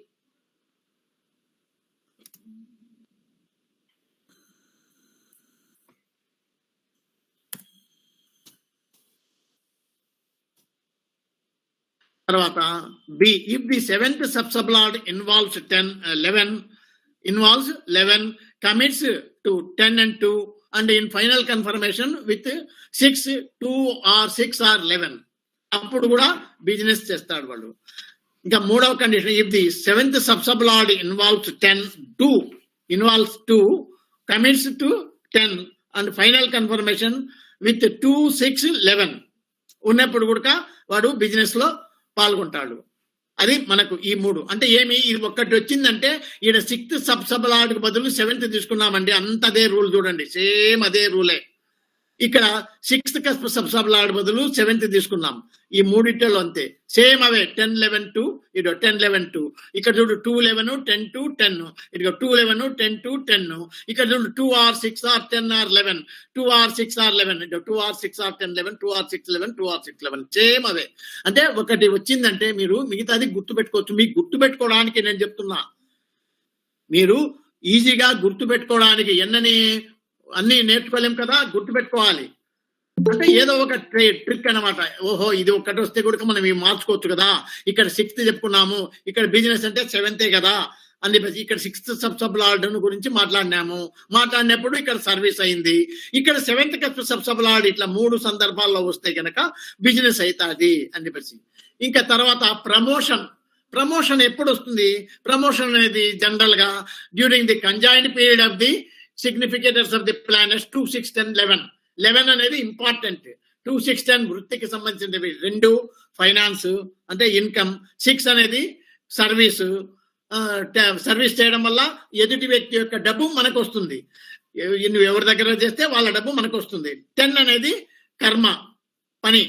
తర్వాత B, if the seventh subsublard involves 11, commits to 10 and 2, and in final confirmation with 6, 2 or 6 or 11 అప్పుడు కూడా బిజినెస్ చేస్తాడు వాడు. ఇంకా మూడవ condition, if the seventh subsublard involves 2, commits to 10 and final confirmation with 2, 6, 11 ఉన్నప్పుడు కూడా వాడు బిజినెస్ లో పాల్గొంటాడు. అది మనకు ఈ 3 అంటే ఏమి, ఇది ఒక్కటి వచ్చిందంటే ఈడ 6th subsublard బదులు 7th తీసుకున్నామండి, అంత అదే రూల్ చూడండి, సేమ్ అదే రూలే. ఇక్కడ 6th subsublard బదులు 7th తీసుకున్నాం, ఈ మూడిట్లో అంతే సేమ్ అవే. 10, 11, 2, ఇదో 10, 11, 2, ఇక్కడ చూడు 2, 11, 10, 2, 10, ఇదిగో 2, 11, 10, 2, 10, ఇక్కడ చూడు 2 or 6 or 10 or 11, 2 or 6 or 11, ఇదో 2 or 6 or 10, 11, 2 or 6, 11, 2 or 6, 11 same అవే. అంటే ఒకటి వచ్చిందంటే మీరు మిగతాది గుర్తు పెట్టుకోవచ్చు. మీకు గుర్తు పెట్టుకోవడానికి నేను చెప్తున్నా, మీరు ఈజీగా గుర్తు పెట్టుకోవడానికి అన్ని నేర్చుకోలేం కదా, గుర్తు పెట్టుకోవాలి అంటే ఏదో ఒక ట్రిక్ అనమాట. ఓహో ఇది ఒక్కటి వస్తే కూడా మనం ఇవి మార్చుకోవచ్చు కదా, ఇక్కడ 6th చెప్పుకున్నాము, ఇక్కడ బిజినెస్ అంటే 7th కదా అని చెప్పేసి ఇక్కడ 6th subsublard గురించి మాట్లాడినప్పుడు ఇక్కడ సర్వీస్ అయింది. ఇక్కడ 7th subsublard ఇట్లా 3 సందర్భాల్లో వస్తే కనుక బిజినెస్ అవుతుంది అని చెప్పేసి. ఇంకా తర్వాత ప్రమోషన్ ఎప్పుడు వస్తుంది? ప్రమోషన్ అనేది జనరల్ గా during the conjoined period of the significators of the planets 2, 6, 10, 11 అనేది ఇంపార్టెంట్. 2, 6, 10 వృత్తికి సంబంధించినవి, 2 ఫైనాన్స్ అంటే ఇన్కమ్, 6 అనేది సర్వీస్ చేయడం వల్ల ఎదుటి వ్యక్తి యొక్క డబ్బు మనకు వస్తుంది, నువ్వు ఎవరి దగ్గర చేస్తే వాళ్ళ డబ్బు మనకు వస్తుంది. 10 అనేది కర్మ, పని,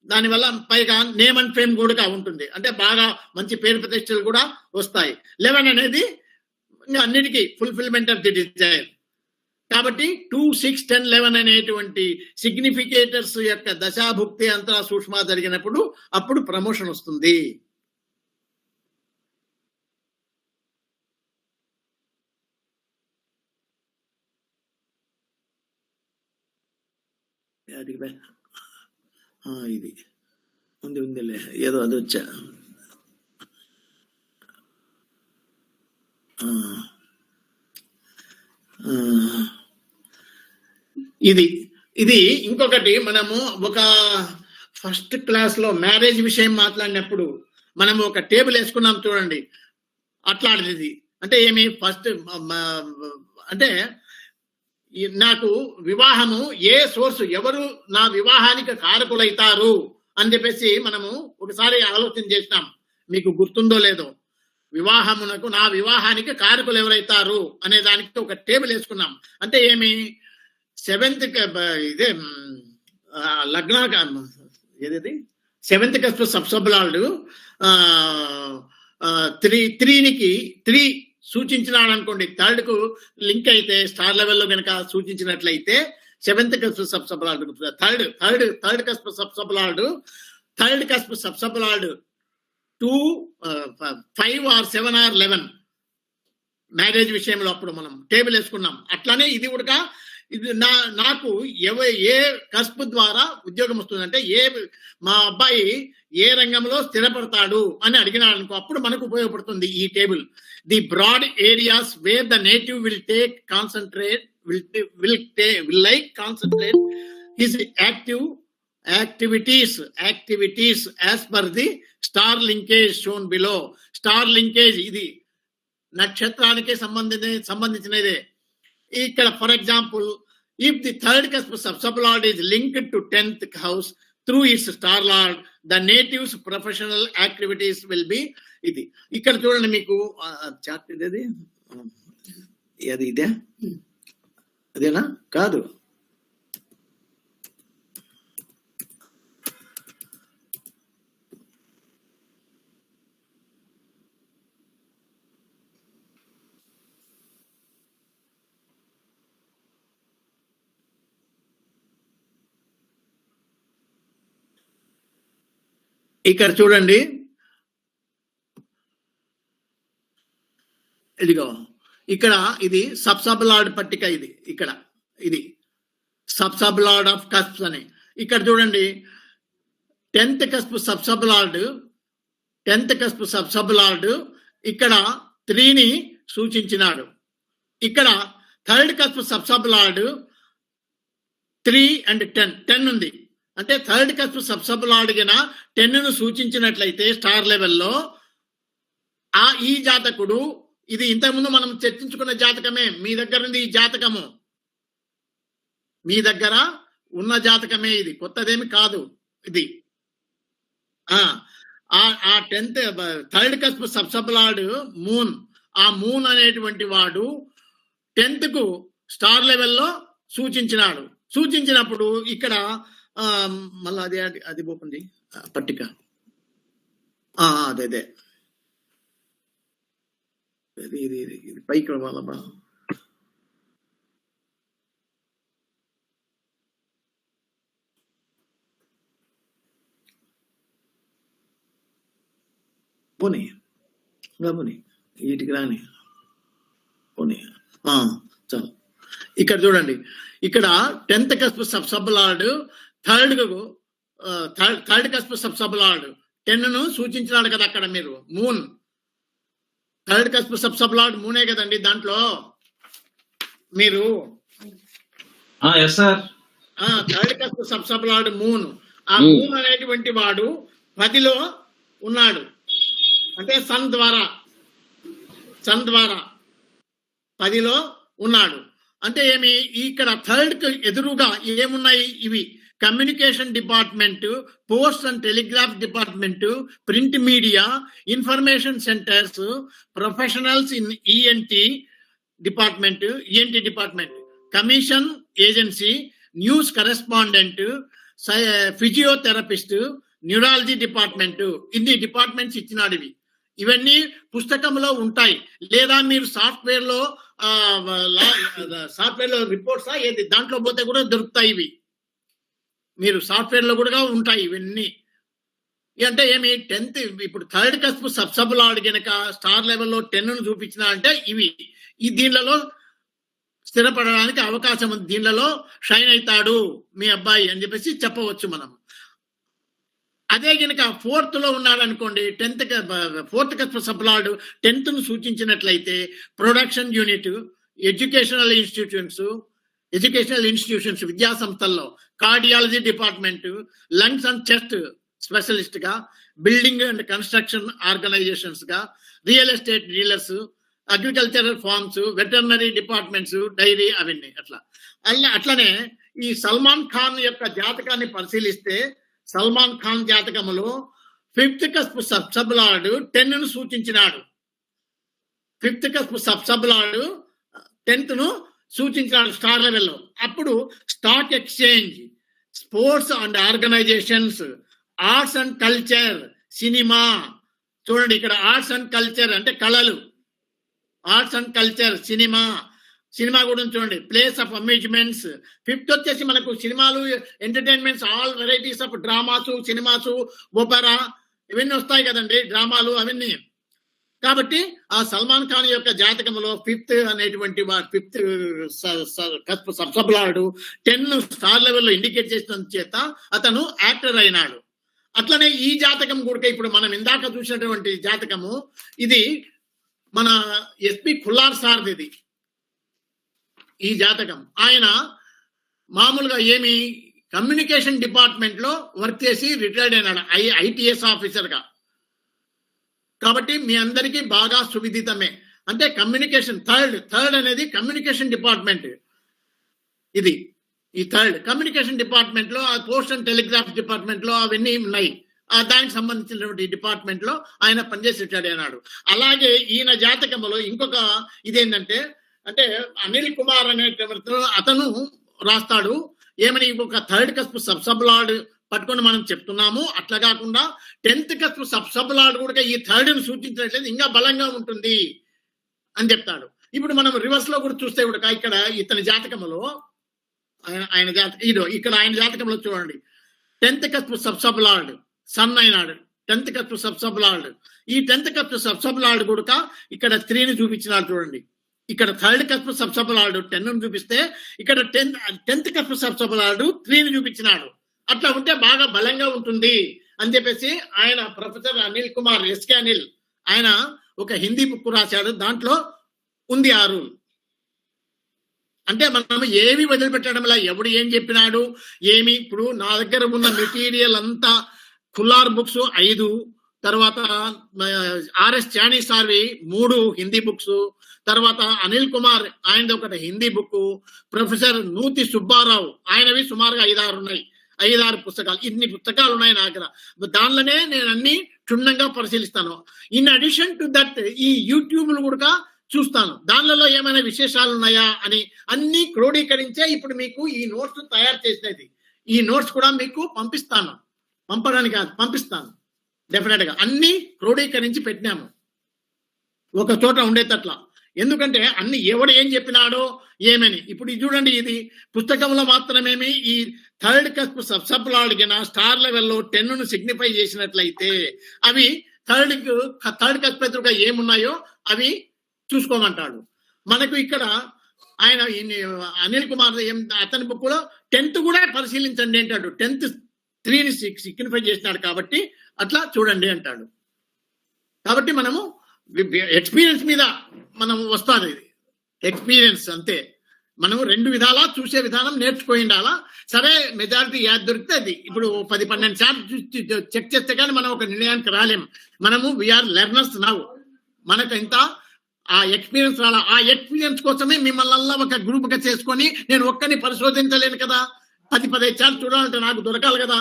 దానివల్ల పైగా నేమ్ అండ్ ఫేమ్ కూడా ఉంటుంది, అంటే బాగా మంచి పేరు ప్రతిష్టలు కూడా వస్తాయి. 11 అనేది అన్నిటికీ ఫుల్ఫిల్మెంట్ ఆఫ్ ది డిజైర్. కాబట్టి 2, 6, 10, 11 అనేటువంటి సిగ్నిఫికేటర్స్ యొక్క దశాభుక్తి అంతరా సూక్ష్మ జరిగినప్పుడు అప్పుడు ప్రమోషన్ వస్తుంది. ఇది ఉందిలే, ఏదో అది వచ్చా. ఇది ఇంకొకటి, మనము ఒక ఫస్ట్ క్లాస్ లో మ్యారేజ్ విషయం మాట్లాడినప్పుడు మనము ఒక టేబుల్ వేసుకున్నాం చూడండి, అట్లాంటిది. అంటే ఏమి, ఫస్ట్ అంటే నాకు వివాహము ఏ సోర్సు, ఎవరు నా వివాహానికి కారకులైతారు అని చెప్పేసి మనము ఒకసారి ఆలోచన చేసినాం. మీకు గుర్తుందో లేదో, వివాహమునకు నా వివాహానికి కారకులు ఎవరైతారు అనే దానికి ఒక టేబుల్ వేసుకున్నాం. అంటే ఏమి 7th ఇదే లగ్న ఏది 7th కస్పు సబ్సబులార్డ్ 3 సూచించినాడు అనుకోండి, 3rd కు లింక్ అయితే స్టార్ లెవెల్లో కనుక సూచించినట్లయితే 7th cusp sub sub lord, third cusp sub sub lord, 3rd cusp sub sub lord 2, 5 or 7 or 11 marriage విషయంలో అప్పుడు మనం టేబుల్ వేసుకున్నాం. అట్లానే ఇది కూడా ఇది నాకు ఏ కస్పు ద్వారా ఉద్యోగం వస్తుందంటే మా అబ్బాయి ఏ రంగంలో స్థిరపడతాడు అని అడిగినాడు అనుకో, అప్పుడు మనకు ఉపయోగపడుతుంది ఈ table. The broad areas where the native will take concentrate will like concentrate his activities as per the star linkage shown below. Star linkage ఇది నక్షత్రానికి సంబంధించినదే. ఇక్కడ for example, if the 3rd cusp subsubloid is linked to 10th house through its star lord, the native's professional activities will be ఇది. ఇక్కడ చూడండి మీకు chart ఇది ఇదే అదేనా కాదు, ఇక్కడ చూడండి, ఇదిగో ఇక్కడ ఇది సబ్సబులార్డ్ పట్టిక, ఇది సబ్సబులార్డ్ ఆఫ్ కస్ప్స్ అని. ఇక్కడ చూడండి 10th కస్ప్ సబ్సబులార్డ్ ఇక్కడ 3ని సూచించినాడు. ఇక్కడ 3rd కస్ప్ సబ్సబులార్డ్ 3 and 10 ఉంది. అంటే 3rd కస్ప్ సబ్సబులార్డ్ గిన 10ను సూచించినట్లయితే స్టార్ లెవెల్లో ఈ జాతకుడు, ఇది ఇంతకుముందు మనం చర్చించుకున్న జాతకమే, మీ దగ్గర ఉంది ఈ జాతకము, మీ దగ్గర ఉన్న జాతకమే, ఇది కొత్తదేమి కాదు. ఇది 3rd కస్ప్ సబ్సబులార్డ్ మూన్, ఆ మూన్ అనేటువంటి వాడు 10th కు స్టార్ లెవెల్లో సూచించినప్పుడు ఇక్కడ మళ్ళీ అది పోతుంది పట్టిక, అదే ఇది పైకి వాళ్ళ పోనీ వీటికి రాని పోనీ చాలు. ఇక్కడ చూడండి, ఇక్కడ 10th cusp సబ్సబులార్డ్ 3rd cusp sub sub lord 10ను సూచించినాడు కదా అక్కడ మీరు. మూన్ 3rd కస్ప్ సబ్సబులార్డ్ మూనే కదండి దాంట్లో మీరు. 3rd కస్ప్ సబ్సబులార్డ్ మూన్, ఆ మూన్ అనేటువంటి వాడు 10లో ఉన్నాడు. అంటే సన్ ద్వారా 10లో ఉన్నాడు. అంటే ఏమి, ఇక్కడ 3rd కు ఎదురుగా ఏమున్నాయి, ఇవి communication department, post and telegraph department, print media, information centres, professionals in ENT department, commission agency, news correspondent, physiotherapist, neurology department, ఇన్ని డిపార్ట్మెంట్స్ ఇచ్చినాడు. ఇవన్నీ పుస్తకంలో ఉంటాయి, లేదా మీరు సాఫ్ట్వేర్ లో రిపోర్ట్స్ ఏది దాంట్లో పోతే కూడా దొరుకుతాయి. ఇవి మీరు సాఫ్ట్వేర్ లో కూడా ఉంటాయి ఇవన్నీ. అంటే ఏమి 10th ఇప్పుడు 3rd కస్ప్ సబ్సబులార్డ్ గనక స్టార్ లెవెల్లో 10ను చూపించిన అంటే ఈ దీనిలో స్థిరపడడానికి అవకాశం ఉంది, దీనిలో షైన్ అవుతాడు మీ అబ్బాయి అని చెప్పేసి చెప్పవచ్చు మనం. అదే గనక 4th లో ఉన్నాడు అనుకోండి, 4th కస్ప్ సబ్సబులార్డ్ 10ను సూచించినట్లయితే ప్రొడక్షన్ యూనిట్, ఎడ్యుకేషనల్ ఇన్స్టిట్యూషన్స్ విద్యా సంస్థల్లో, cardiology department, lungs and chest specialist గా, బిల్డింగ్ అండ్ కన్స్ట్రక్షన్ ఆర్గనైజేషన్స్ గా, real estate dealers, agricultural farms, veterinary departments, dairy, అవన్నీ అట్లనే ఈ సల్మాన్ ఖాన్ యొక్క జాతకాన్ని పరిశీలిస్తే, సల్మాన్ ఖాన్ జాతకములో ఫిఫ్త్ కస్ప్ సబ్సబ్ లార్డ్ 10 సూచించినాడు. Fifth cusp sub sub lord 10th సూచించినాడు స్టార్ లెవెల్లో. అప్పుడు stock exchange, sports and organisations, arts and culture, cinema. చూడండి ఇక్కడ ఆర్ట్స్ అండ్ కల్చర్ అంటే కళలు, ఆర్ట్స్ అండ్ కల్చర్, సినిమా గురించి చూడండి. Place of amusements. 5th వచ్చేసి మనకు సినిమాలు, entertainments, all varieties of dramas, cinemas, opera ఇవన్నీ వస్తాయి కదండి, డ్రామాలు అవన్నీ. కాబట్టి ఆ సల్మాన్ ఖాన్ యొక్క జాతకంలో 5th అనేటువంటి 5th కస్ప్ సబ్సబ్-లార్డ్ 10 స్టార్ లెవెల్లో ఇండికేట్ చేసిన చేత అతను యాక్టర్ అయినాడు. అట్లనే ఈ జాతకం కూడా ఇప్పుడు మనం ఇందాక చూసినటువంటి జాతకము, ఇది మన ఎస్పి ఖుల్లార్ సార్ది. ఇది ఈ జాతకం ఆయన మామూలుగా ఏమి కమ్యూనికేషన్ డిపార్ట్మెంట్ లో వర్క్ చేసి రిటైర్డ్ అయినాడు, ఐటీఎస్ ఆఫీసర్ గా. కాబట్టి మీ అందరికీ బాగా సువిదితమే. అంటే కమ్యూనికేషన్ థర్డ్ అనేది కమ్యూనికేషన్ డిపార్ట్మెంట్. ఇది ఈ థర్డ్ కమ్యూనికేషన్ డిపార్ట్మెంట్ లో, పోస్ట్ అండ్ టెలిగ్రాఫ్ డిపార్ట్మెంట్ లో అవన్నీ ఉన్నాయి. దానికి సంబంధించినటువంటి డిపార్ట్మెంట్ లో ఆయన పనిచేసి రిటైర్డ్ అయినాడు. అలాగే ఈయన జాతకంలో ఇంకొక ఇదేంటంటే, అంటే అనిల్ కుమార్ అనే అతను రాస్తాడు ఏమని, ఒక థర్డ్ కస్ప్ సబ్సబ్-లార్డ్ పట్టుకొని మనం చెప్తున్నాము. అట్లా కాకుండా 10th కస్ప్ సబ్సబ్-లార్డ్ కూడా ఈ థర్డ్ని సూచించినట్లయితే ఇంకా బలంగా ఉంటుంది అని చెప్తాడు. ఇప్పుడు మనం రివర్స్ లో కూడా చూస్తే కూడా ఇక్కడ ఇతని జాతకంలో ఆయన ఇక్కడ ఆయన జాతకంలో చూడండి, 10th కస్ప్ సబ్సబ్-లార్డ్ సన్ అయినాడు. 10th కస్ప్ సబ్సబ్-లార్డ్, ఈ 10th కస్ప్ సబ్సబ్-లార్డ్ కూడా ఇక్కడ 3ని చూపించినాడు చూడండి. ఇక్కడ థర్డ్ కస్ప్ సబ్సబ్-లార్డ్ 10ను చూపిస్తే ఇక్కడ 10th కస్ప్ సబ్సబ్-లార్డ్ 3ని చూపించినాడు. అట్లా ఉంటే బాగా బలంగా ఉంటుంది అని చెప్పేసి ఆయన ప్రొఫెసర్ అనిల్ కుమార్, ఎస్కే అనిల్, ఆయన ఒక హిందీ బుక్ రాశాడు. దాంట్లో ఉంది ఆ రూల్. అంటే మనం ఏమి వదిలిపెట్టడంలా, ఎవడు ఏం చెప్పినాడు ఏమి. ఇప్పుడు నా దగ్గర ఉన్న మెటీరియల్ అంతా ఖుల్లార్ బుక్స్ 5, తర్వాత ఆర్ఎస్ చానీ సార్వి 3 హిందీ బుక్స్, తర్వాత అనిల్ కుమార్ ఆయనది ఒకటి హిందీ బుక్, ప్రొఫెసర్ నూతి సుబ్బారావు ఆయనవి సుమారుగా 5-6 ఉన్నాయి, 5-6 పుస్తకాలు. ఇన్ని పుస్తకాలు ఉన్నాయి నా దగ్గర. దానిలోనే నేను అన్ని క్షుణ్ణంగా పరిశీలిస్తాను. ఇన్ అడిషన్ టు దట్ ఈ యూట్యూబ్లు కూడా చూస్తాను, దానిలో ఏమైనా విశేషాలు ఉన్నాయా అని అన్ని క్రోడీకరించే ఇప్పుడు మీకు ఈ నోట్స్ తయారు చేసినది. ఈ నోట్స్ కూడా మీకు పంపడానికి కాదు, పంపిస్తాను డెఫినెట్ గా. అన్ని క్రోడీకరించి పెట్టినాము ఒక చోట ఉండేటట్లా. ఎందుకంటే అన్ని ఎవడు ఏం చెప్పినాడో ఏమని. ఇప్పుడు ఇది చూడండి, ఇది పుస్తకంలో మాత్రమేమి ఈ థర్డ్ కస్ప్ సబ్సబ్-లార్డ్ కింద స్టార్ లెవెల్లో 10ను సిగ్నిఫై చేసినట్లయితే అవి థర్డ్ కస్ప్ ఎదురుగా ఏమున్నాయో అవి చూసుకోమంటాడు. మనకు ఇక్కడ ఆయన అనిల్ కుమార్ అతని బుక్ లో 10th కూడా పరిశీలించండి అంటాడు. 10th 3ని సిగ్నిఫై చేసినాడు కాబట్టి అట్లా చూడండి అంటాడు. కాబట్టి మనము ఎక్స్పీరియన్స్ మీద మనం వస్తాను, ఇది ఎక్స్పీరియన్స్ అంతే. మనము 2 విధాలా చూసే విధానం నేర్చుకోయి ఉండాలా. సరే మెజారిటీ యాద్ దొరికితే అది. ఇప్పుడు 10-12 సార్లు చెక్ చేస్తే కానీ మనం ఒక నిర్ణయానికి రాలేం. మనము వీఆర్ లెర్నర్స్ నౌ. మనకు ఇంత ఆ ఎక్స్పీరియన్స్ రాలా. ఆ ఎక్స్పీరియన్స్ కోసమే మిమ్మల్ని ఒక గ్రూప్ గా చేసుకొని నేను ఒక్కని పరిశోధించలేను కదా. 10-15 సార్లు చూడాలంటే నాకు దొరకాలి కదా.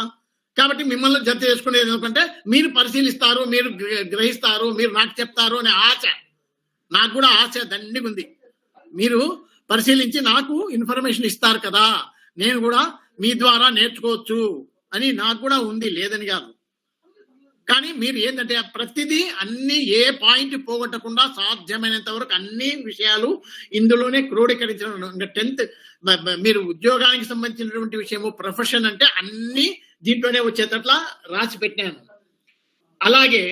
కాబట్టి మిమ్మల్ని జత చేసుకునేది ఎందుకంటే మీరు పరిశీలిస్తారు, మీరు గ్రహిస్తారు, మీరు నాకు చెప్తారు అనే ఆశ. నాకు కూడా ఆశ దండిగా ఉంది. మీరు పరిశీలించి నాకు ఇన్ఫర్మేషన్ ఇస్తారు కదా, నేను కూడా మీ ద్వారా నేర్చుకోవచ్చు అని నాకు కూడా ఉంది, లేదని కాదు. కానీ మీరు ఏంటంటే ప్రతిదీ అన్ని ఏ పాయింట్ పోగొట్టకుండా సాధ్యమైనంత వరకు అన్ని విషయాలు ఇందులోనే క్రోడీకరించడం. 10th మీరు ఉద్యోగానికి సంబంధించినటువంటి విషయము, ప్రొఫెషన్ అంటే అన్ని దీంట్లోనే వచ్చేటట్లా రాసి పెట్టాను. అలాగే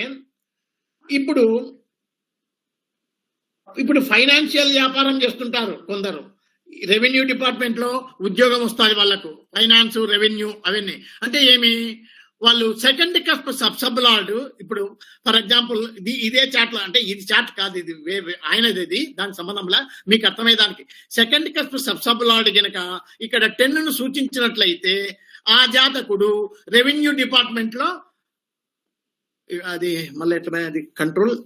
ఇప్పుడు ఫైనాన్షియల్ వ్యాపారం చేస్తుంటారు కొందరు. రెవెన్యూ డిపార్ట్మెంట్ లో ఉద్యోగం వస్తుంది వాళ్ళకు, ఫైనాన్స్, రెవెన్యూ అవన్నీ. అంటే ఏమి, వాళ్ళు 2nd కస్ప్ సబ్సబ్-లార్డ్. ఇప్పుడు ఫర్ ఎగ్జాంపుల్ ఇదే చాట్లో, అంటే ఇది చాట్ కాదు, ఇది ఆయనది, ఇది దానికి సంబంధంలా మీకు అర్థమయ్యేదానికి. 2nd కస్ప్ సబ్సబ్-లార్డ్ గనక ఇక్కడ 10ను సూచించినట్లయితే ఆ జాతకుడు రెవెన్యూ డిపార్ట్మెంట్ లో, అది మళ్ళీ ఎట్లా, అది కంట్రోల్,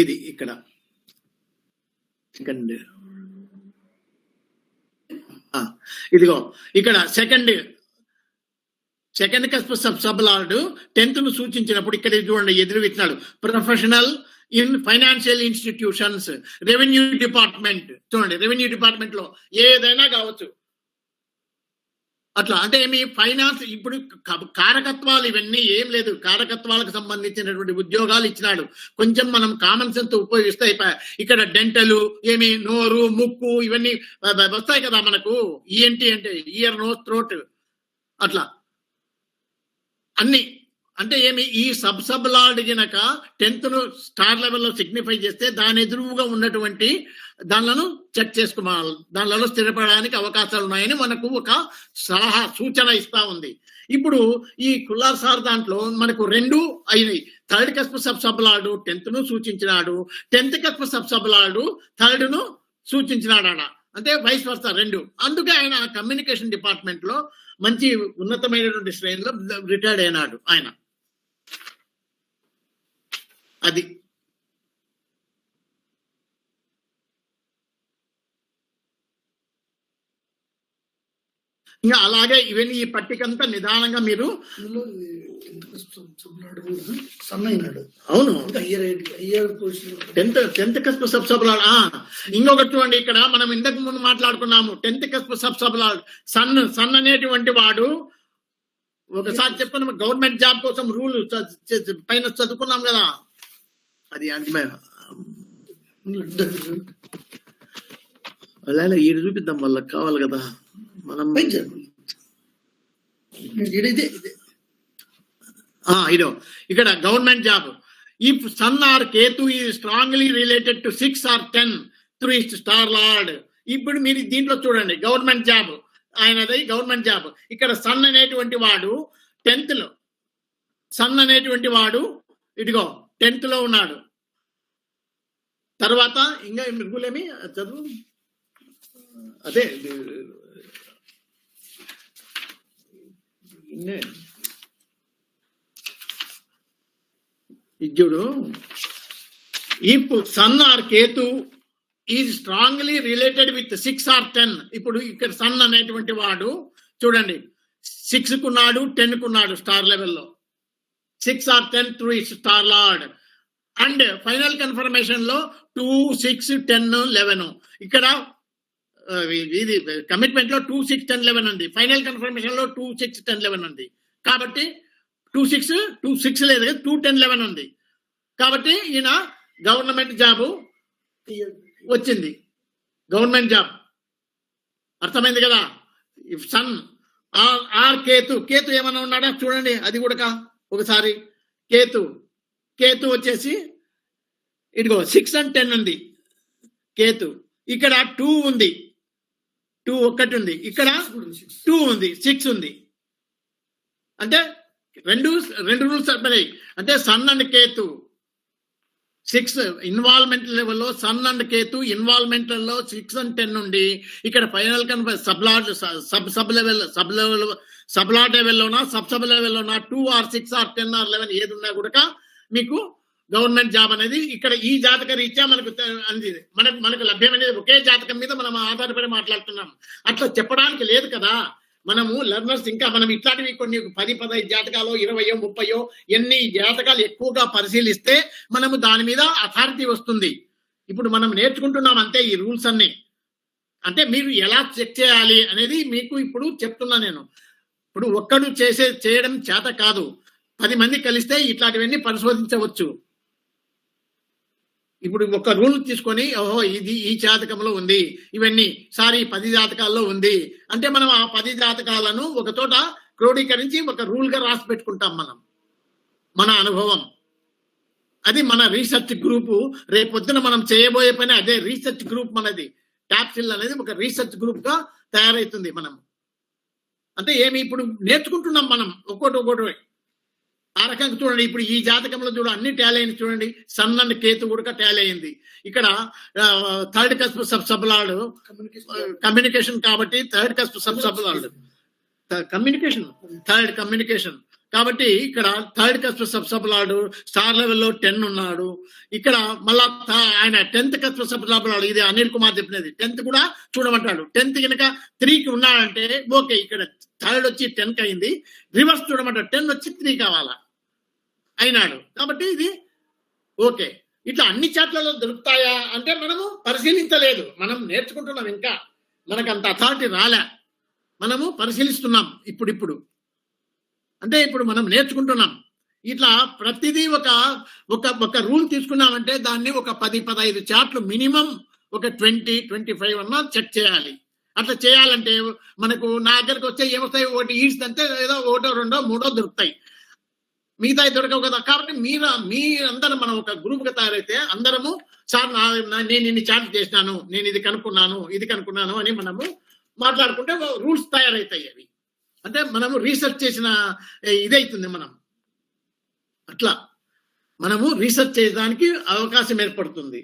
ఇది ఇక్కడ సెకండ్, ఇదిగో ఇక్కడ సెకండ్ కస్ప్ సబ్లార్డ్ 10th ను సూచించినప్పుడు ఇక్కడ చూడండి ఎదురు ఇచ్చినాడు professional in financial institutions, revenue department. చూడండి రెవెన్యూ డిపార్ట్మెంట్ లో ఏదైనా కావచ్చు. అట్లా అంటే ఏమి ఫైనాన్స్ ఇప్పుడు కారకత్వాలు ఇవన్నీ ఏం లేదు. కారకత్వాలకు సంబంధించినటువంటి ఉద్యోగాలు ఇచ్చినాడు. కొంచెం మనం కామన్ సెన్స్ ఉపయోగిస్తే ఇక్కడ డెంటలు ఏమి నోరు ముక్కు ఇవన్నీ వస్తాయి కదా మనకు. ఈఎన్టీ అంటే ఇయర్ నోస్ థ్రోట్ అట్లా అన్ని. అంటే ఏమి ఈ సబ్లార్డ్ గినక 10th ను స్టార్ లెవెల్లో సిగ్నిఫై చేస్తే దాని ఎదురుగా ఉన్నటువంటి దానిలను చెక్ చేసుకోవాలి, దానిలో స్థిరపడడానికి అవకాశాలు ఉన్నాయని మనకు ఒక సలహా సూచన ఇస్తా ఉంది. ఇప్పుడు ఈ కుల్లార్ సార్ దాంట్లో మనకు 2 అయినాయి. థర్డ్ కస్ప్ సబ్లార్డు 10th ను సూచించినాడు, 10th కస్ప్ సబ్లార్డు 3rd ను సూచించినాడు. అంటే వైస్ వర్సా 2. అందుకే ఆయన కమ్యూనికేషన్ డిపార్ట్మెంట్ లో మంచి ఉన్నతమైనటువంటి శ్రేణిలో రిటైర్డ్ అయినాడు ఆయన. అది ఇంకా అలాగే ఇవన్నీ ఈ పట్టికంతా నిదానంగా మీరు అవును 10th కస్ప్ సబ్లార్డ్. ఇంకొకటి చూడండి ఇక్కడ మనం ఇంతకు ముందు మాట్లాడుకున్నాము 10th కస్ప్ సబ్లార్డ్ సన్ అనేటువంటి వాడు ఒకసారి చెప్పుకున్నాము గవర్నమెంట్ జాబ్ కోసం రూల్ పైన చదువుకున్నాం కదా. అది అలా ఈడు చూపిద్దాం వాళ్ళకి కావాలి కదా మనం. ఇదో ఇక్కడ government job if sun or Ketu is strongly related to 6 or 10 through star lord. ఇప్పుడు మీరు దీంట్లో చూడండి గవర్నమెంట్ జాబ్ ఆయనది గవర్నమెంట్ జాబ్. ఇక్కడ సన్ అనేటువంటి వాడు 10th లో, సన్ అనేటువంటి వాడు ఇదిగో 10th లో ఉన్నాడు. తర్వాత ఇంకా మృగులేమి చదువు అదే ఇజ్జుడు if sun or Ketu is strongly related with 6 or 10. ఇప్పుడు ఇక్కడ సన్ అనేటువంటి వాడు చూడండి 6 కున్నాడు 10 కున్నాడు స్టార్ లెవెల్లో, 6 or 10 through star lord. And final confirmation లో 2, 6, 10, 11. ఇక్కడ ఇది కమిట్మెంట్ లో 2, 6, 10, 11 ఉంది. ఫైనల్ కన్ఫర్మేషన్ లో 2, 6, 10, 11 ఉంది. కాబట్టి 2, 6 లేదు, 2, 10, 11 ఉంది. కాబట్టి ఈయన గవర్నమెంట్ జాబు వచ్చింది, గవర్నమెంట్ జాబ్. అర్థమైంది కదా. సన్ ఆర్ కేతు ఏమన్నా ఉన్నాడా చూడండి. అది కూడా ఒకసారి కేతు వచ్చేసి ఇదిగో 6 and 10 ఉంది కేతు. ఇక్కడ 2 ఉంది, 2 ఒక్కటి ఉంది. ఇక్కడ 2 ఉంది, 6 ఉంది. అంటే రెండు రూల్స్ సరిపోయాయి. అంటే సన్ అండ్ కేతు 6 ఇన్వాల్వ్మెంట్ లెవెల్లో, సన్ అండ్ కేతు ఇన్వాల్వ్మెంట్ లో 6 and 10 ఉండి ఇక్కడ final sublord లెవెల్లోనా sub లెవెల్లోనా 2 or 6 or 10 or 11 ఏది ఉన్నా కూడా మీకు గవర్నమెంట్ జాబ్ అనేది ఇక్కడ ఈ జాతక రీత్యా మనకు లభ్యమనేది ఒకే జాతకం మీద మనం ఆధారపడి మాట్లాడుతున్నాం. అట్లా చెప్పడానికి లేదు కదా. మనము లెర్నర్స్ ఇంకా మనం ఇట్లాంటివి కొన్ని 10-15 జాతకాలు 20, 30 ఎన్ని జాతకాలు ఎక్కువగా పరిశీలిస్తే మనము దాని మీద అథారిటీ వస్తుంది. ఇప్పుడు మనం నేర్చుకుంటున్నాం అంతే ఈ రూల్స్ అన్ని. అంటే మీరు ఎలా చెక్ చేయాలి అనేది మీకు ఇప్పుడు చెప్తున్నా నేను. ఇప్పుడు ఒక్కడు చేయడం చేత కాదు, 10 మంది కలిస్తే ఇట్లాంటివన్నీ పరిశోధించవచ్చు. ఇప్పుడు ఒక రూల్ తీసుకొని ఓహో ఇది ఈ జాతకంలో ఉంది, ఇవన్నీ సారీ 10 జాతకాల్లో ఉంది అంటే మనం ఆ 10 జాతకాలను ఒక చోట క్రోడీకరించి ఒక రూల్ గా రాసి పెట్టుకుంటాం మనం. మన అనుభవం అది, మన రీసెర్చ్ గ్రూపు. రేపొద్దున మనం చేయబోయే పని అదే రీసెర్చ్ గ్రూప్. మనది ట్యాప్సిల్ అనేది ఒక రీసెర్చ్ గ్రూప్ గా తయారవుతుంది. మనం అంటే ఏమి ఇప్పుడు నేర్చుకుంటున్నాం మనం ఒక్కోటి. ఆ రకంగా చూడండి. ఇప్పుడు ఈ జాతకంలో చూడ అన్ని టాలీ అయింది చూడండి. సన్ అండ్ కేతు కూడా టాలీ అయింది. ఇక్కడ 3rd కస్ప్ సబ్లార్డ్ కమ్యూనికేషన్ కాబట్టి 3rd cusp sublord communication, 3rd communication కాబట్టి ఇక్కడ థర్డ్ కస్ప్ సబ్లార్డ్ స్టార్ లెవెల్లో 10 ఉన్నాడు. ఇక్కడ మళ్ళా ఆయన 10th కస్ప్ సబ్లార్డ్, ఇది అనిల్ కుమార్ చెప్పినది. 10th కూడా చూడమంటాడు. 10th కనుక 3కి ఉన్నాడంటే ఓకే, ఇక్కడ థర్డ్ వచ్చి 10కి అయింది, రివర్స్ చూడమంటాడు, 10 వచ్చి 3 కావాలా అయినాడు. కాబట్టి ఇది ఓకే. ఇట్లా అన్ని చాట్లలో దొరుకుతాయా అంటే మనము పరిశీలించలేదు, మనం నేర్చుకుంటున్నాం, ఇంకా మనకు అంత అథారిటీ రాలే, మనము పరిశీలిస్తున్నాం ఇప్పుడు అంటే ఇప్పుడు మనం నేర్చుకుంటున్నాం. ఇట్లా ప్రతిదీ ఒక రూల్ తీసుకున్నామంటే దాన్ని ఒక 10-15 చాట్లు మినిమం ఒక 20-25 అన్నా చెక్ చేయాలి. అట్లా చేయాలంటే మనకు నా దగ్గరకు వచ్చే ఏమొస్తాయి, ఒకటి ఈడ్స్ అంటే ఏదో 1, 2, 3 దొరుకుతాయి, మిగతా దొరకవు కదా. కాబట్టి మీరందరూ మనం ఒక గ్రూప్ గా తయారైతే అందరము సార్ నేను ఇన్ని చాట్లు చేసినాను, నేను ఇది కనుక్కున్నాను అని మనము మాట్లాడుకుంటే రూల్స్ తయారైతాయి. అవి అంటే మనము రీసెర్చ్ చేసిన ఇదైతుంది. అట్లా మనము రీసెర్చ్ చేయడానికి అవకాశం ఏర్పడుతుంది.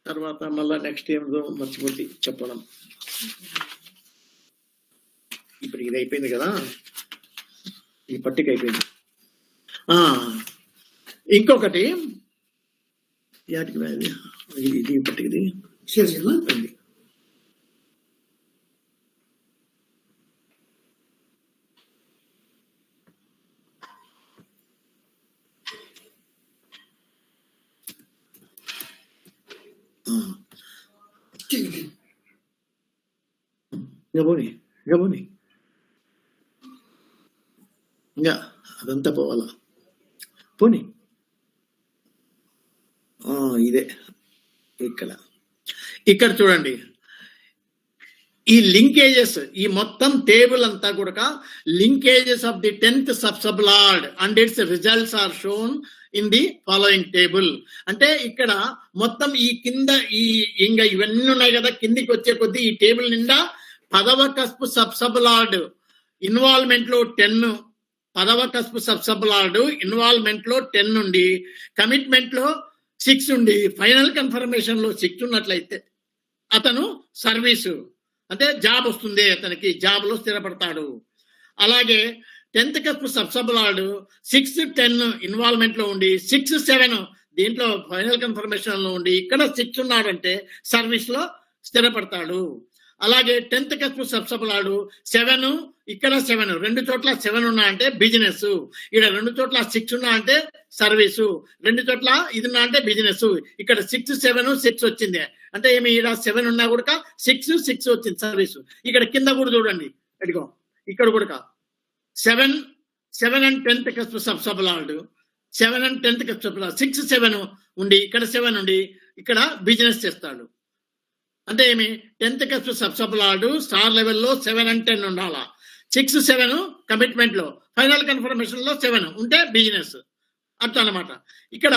తర్వాత మళ్ళా నెక్స్ట్ ఏమో మర్చిపోతే చెప్పడం. ఇప్పుడు ఇది అయిపోయింది కదా, ఈ పట్టిక అయిపోయింది. ఇంకొకటి ఇది పట్టికది పోనీ ఇంకా అదంతా పోవాలా, పోనీ ఇదే ఇక్కడ చూడండి, ఈ లింకేజెస్, ఈ మొత్తం టేబుల్ అంతా కూడా linkages of the 10th sublord and its results are shown in the following table. అంటే ఇక్కడ మొత్తం ఈ కింద ఇంకా ఇవన్నీ ఉన్నాయి కదా, కిందికి వచ్చే కొద్దీ ఈ టేబుల్ నిండా 10వ కస్ప్ సబ్లార్డ్ ఇన్వాల్వ్మెంట్ లో 10, 10వ కస్ప్ సబ్లార్డ్ ఇన్వాల్వ్మెంట్ లో 10 ఉండి, కమిట్మెంట్ లో 6 ఉండి, ఫైనల్ కన్ఫర్మేషన్ లో 6 ఉన్నట్లయితే అతను సర్వీసు అంటే జాబ్ వస్తుంది, అతనికి జాబ్ లో స్థిరపడతాడు. అలాగే 10th కస్ప్ సబ్లార్డ్ 6, 10 ఇన్వాల్వ్మెంట్ లో ఉండి 6, 7 దీంట్లో ఫైనల్ కన్ఫర్మేషన్ లో ఉండి ఇక్కడ 6 ఉన్నాడంటే సర్వీస్ లో స్థిరపడతాడు. అలాగే 10th కస్ప్ సబ్లార్డ్ 7, ఇక్కడ 7, 2 చోట్ల 7 ఉన్నా అంటే బిజినెస్, ఇక్కడ 2 చోట్ల 6 ఉన్నా అంటే సర్వీసు, 2 చోట్ల ఇది ఉన్నా అంటే బిజినెస్. ఇక్కడ 6, 7, 6 వచ్చింది అంటే ఏమి, ఇక్కడ 7 ఉన్నా కూడా 6, 6 వచ్చింది సర్వీసు. ఇక్కడ కింద కూడా చూడండి, అడిగో ఇక్కడ కూడా 7 and 10th cusp sublord 7 and 10th cusp sublord 6, 7 ఉండి ఇక్కడ 7 ఉండి ఇక్కడ బిజినెస్ చేస్తాడు. అంటే ఏమి, 10th కస్ప్ సబ్లార్డ్ స్టార్ లెవెల్లో 7 and 10 ఉండాలా, 6, 7 కమిట్మెంట్ లో, ఫైనల్ కన్ఫర్మేషన్ లో 7 ఉంటే బిజినెస్. అట్లా అన్నమాట. ఇక్కడ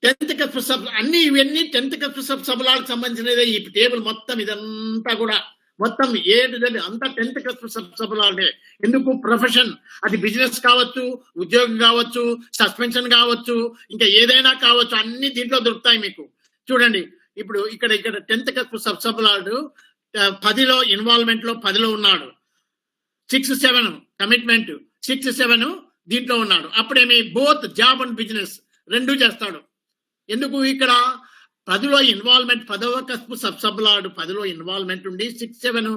10th కస్ప్ అన్ని ఇవన్నీ 10th కస్ప్ సబ్లార్డ్ సంబంధించినదే. ఈ టేబుల్ మొత్తం ఇదంతా కూడా మొత్తం ఏది అంతా 10th కస్ప్ సబ్లార్డే. ఎందుకు, ప్రొఫెషన్, అది బిజినెస్ కావచ్చు, ఉద్యోగం కావచ్చు, సస్పెన్షన్ కావచ్చు, ఇంకా ఏదైనా కావచ్చు, అన్ని దీంట్లో దొరుకుతాయి మీకు. చూడండి ఇప్పుడు ఇక్కడ 10th కస్ప్ సబ్లార్డ్ 10లో ఇన్వాల్వ్మెంట్ లో 10లో ఉన్నాడు, 6, 7 కమిట్మెంట్, 6, 7 దీంట్లో ఉన్నాడు. అప్పుడేమి బోత్ జాబ్ అండ్ బిజినెస్ రెండు చేస్తాడు. ఎందుకు, ఇక్కడ 10లో ఇన్వాల్వ్మెంట్, 10వ కస్ప్ సబ్లార్డ్ 10లో ఇన్వాల్వ్మెంట్ ఉండి 6, 7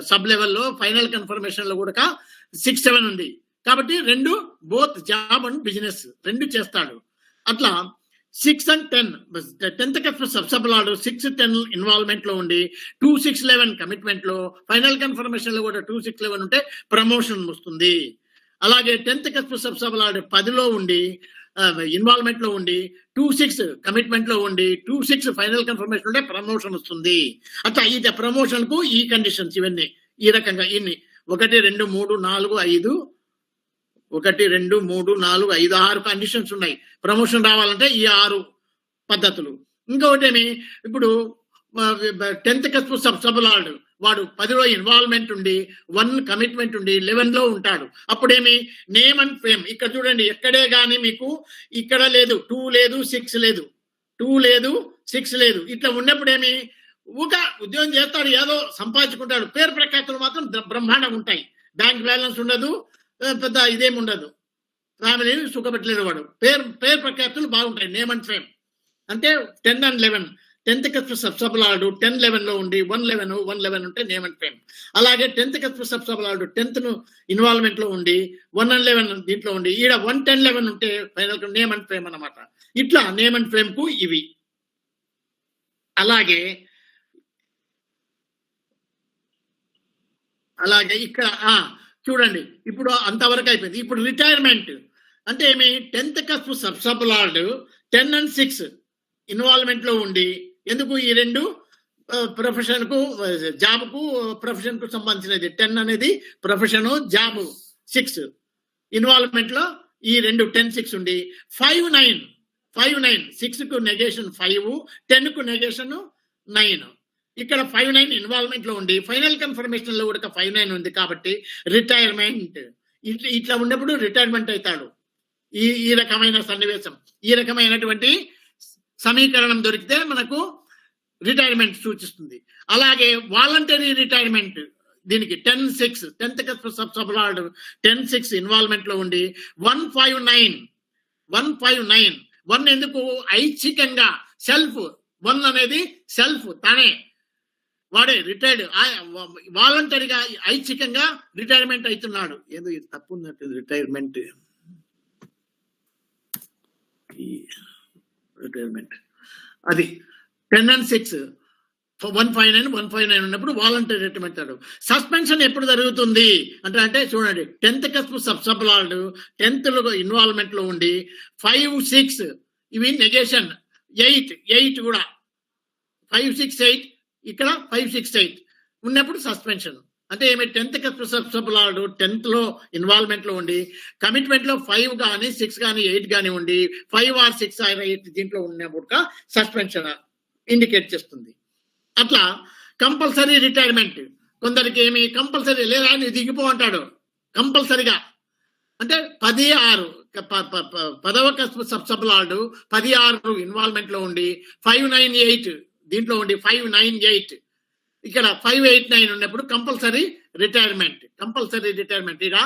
సబ్ లెవెల్లో ఫైనల్ కన్ఫర్మేషన్ లో కూడా 6, 7 ఉంది. కాబట్టి రెండు బోత్ జాబ్ అండ్ బిజినెస్ రెండు చేస్తాడు. అట్లా 6 and 10 10th cusp sublord 6, 10 involvement లో ఉండి 2, 6, 11 కమిట్మెంట్ లో, ఫైనల్ కన్ఫర్మేషన్ లో కూడా 2, 6, 11 ఉంటే ప్రమోషన్ వస్తుంది. అలాగే 10th కస్ప్ సబ్లార్డ్ 10లో ఉండి ఇన్వాల్వ్మెంట్ లో ఉండి 2, 6 కమిట్మెంట్ లో ఉండి 2, 6 ఫైనల్ కన్ఫర్మేషన్ ఉంటే ప్రమోషన్ వస్తుంది. అట్లా ఈ ప్రమోషన్ కు ఈ కండిషన్స్ ఇవన్నీ ఈ రకంగా ఇన్ని 1, 2, 3, 4, 5 1, 2, 3, 4, 5, 6 కండిషన్స్ ఉన్నాయి ప్రమోషన్ రావాలంటే. ఈ 6 పద్ధతులు. ఇంకొకటి ఏమి, ఇప్పుడు 10th కస్ప్ సబ్లార్డ్ వాడు 10లో ఇన్వాల్వ్మెంట్ ఉండి 1 కమిట్మెంట్ ఉండి 11లో ఉంటాడు. అప్పుడేమి, నేమ్ అండ్ ఫేమ్. ఇక్కడ చూడండి, ఎక్కడే కానీ మీకు ఇక్కడ లేదు, 2 లేదు, 6 లేదు, 2 లేదు, 6 లేదు. ఇట్లా ఉన్నప్పుడు ఏమి, ఉద్యోగం చేస్తాడు, ఏదో సంపాదించుకుంటాడు, పేరు ప్రఖ్యాతులు మాత్రం బ్రహ్మాండంగా ఉంటాయి. బ్యాంక్ బ్యాలెన్స్ ఉండదు, పెద్ద ఇదేమి ఉండదు, ఫ్యామిలీని సుఖపెట్టలేడు వాడు. పేరు ప్రఖ్యాతులు బాగుంటాయి. నేమ్ అండ్ ఫేమ్ అంటే 10 and 11, 10th కస్ప్ సబ్సబలార్డు 10-11 లో ఉండి 1-11 ఉంటే నేమ్ అండ్ ఫేమ్. అలాగే 10th కస్ప్ సబ్సబలార్డు 10th ఇన్వాల్వ్మెంట్ లో ఉండి 1 and 11 దీంట్లో ఉండి ఈడ 1-10-11 ఉంటే ఫైనల్ నేమ్ అండ్ ఫేమ్ అన్నమాట. ఇట్లా నేమ్ అండ్ ఫేమ్ కు ఇవి. అలాగే ఇక్కడ చూడండి, ఇప్పుడు అంతవరకు అయిపోయింది. ఇప్పుడు రిటైర్మెంట్ అంటే ఏమి? 10th కస్ప్ సబ్సబలార్డు 10 and 6 ఇన్వాల్వ్మెంట్ లో ఉండి, ఎందుకు ఈ రెండు ప్రొఫెషన్ కు జాబ్ కు ప్రొఫెషన్ కు సంబంధించినది. 10 అనేది ప్రొఫెషన్, జాబ్ 6 ఇన్వాల్వ్మెంట్ లో ఈ రెండు 10-6 ఉండి 5-9 6 కు నెగేషన్ 5, 10 కు నెగేషన్ 9. ఇక్కడ 5-9 ఇన్వాల్వ్మెంట్ లో ఉండి ఫైనల్ కన్ఫర్మేషన్ లో కూడా 5-9 ఉంది కాబట్టి రిటైర్మెంట్. ఇట్లా ఉన్నప్పుడు రిటైర్మెంట్ అవుతాడు. ఈ రకమైన సన్నివేశం, ఈ రకమైనటువంటి సమీకరణం దొరికితే మనకు రిటైర్మెంట్ సూచిస్తుంది. అలాగే వాలంటరీ రిటైర్మెంట్ దీనికి 10-6 10th కస్ప్ సబ్సబలార్డు 10-6 ఇన్వాల్వ్మెంట్ లో ఉండి 159 1 ఎందుకు? ఐచ్ఛికంగా సెల్ఫ్ 1 అనేది సెల్ఫ్ తానే వాడే రిటైర్డ్ వాలంటరీగా ఐచ్ఛికంగా రిటైర్మెంట్ అవుతున్నాడు. ఏదో ఇది తప్పు ఉన్నట్టు రిటైర్మెంట్ అది 10 and 6 159 ఉన్నప్పుడు వాలంటరీ రిటైర్మెంట్ అవుతాడు. సస్పెన్షన్ ఎప్పుడు జరుగుతుంది అంటే చూడండి, 10th కస్ప్ సబ్సబలార్డు 10th ఇన్వాల్వ్మెంట్ లో ఉండి 5-6 ఇవి నెగేషన్ 8 కూడా 5-6-8 ఇక్కడ 5-6-8 ఉన్నప్పుడు సస్పెన్షన్. అంటే ఏమి? 10th కస్ప్ సబ్సబలార్డు 10th లో ఇన్వాల్వ్మెంట్ లో ఉండి కమిట్మెంట్ లో 5 కానీ 6 కానీ 8 కానీ ఉండి 5 or 6 or 8 దీంట్లో ఉన్నప్పుడు సస్పెన్షన్ ఇండికేట్ చేస్తుంది. అట్లా కంపల్సరీ రిటైర్మెంట్ కొందరికి ఏమి? కంపల్సరీ లేదా ఆయన దిగిపో అంటాడు కంపల్సరీగా. అంటే 10-6 10వ కస్ప్ సబ్సబలార్డు 10-6 ఇన్వాల్వ్మెంట్ లో ఉండి 5-9-8 దీంట్లో ఉండి 5-9-8 ఇక్కడ 5-8-9 ఉన్నప్పుడు కంపల్సరీ రిటైర్మెంట్. ఇక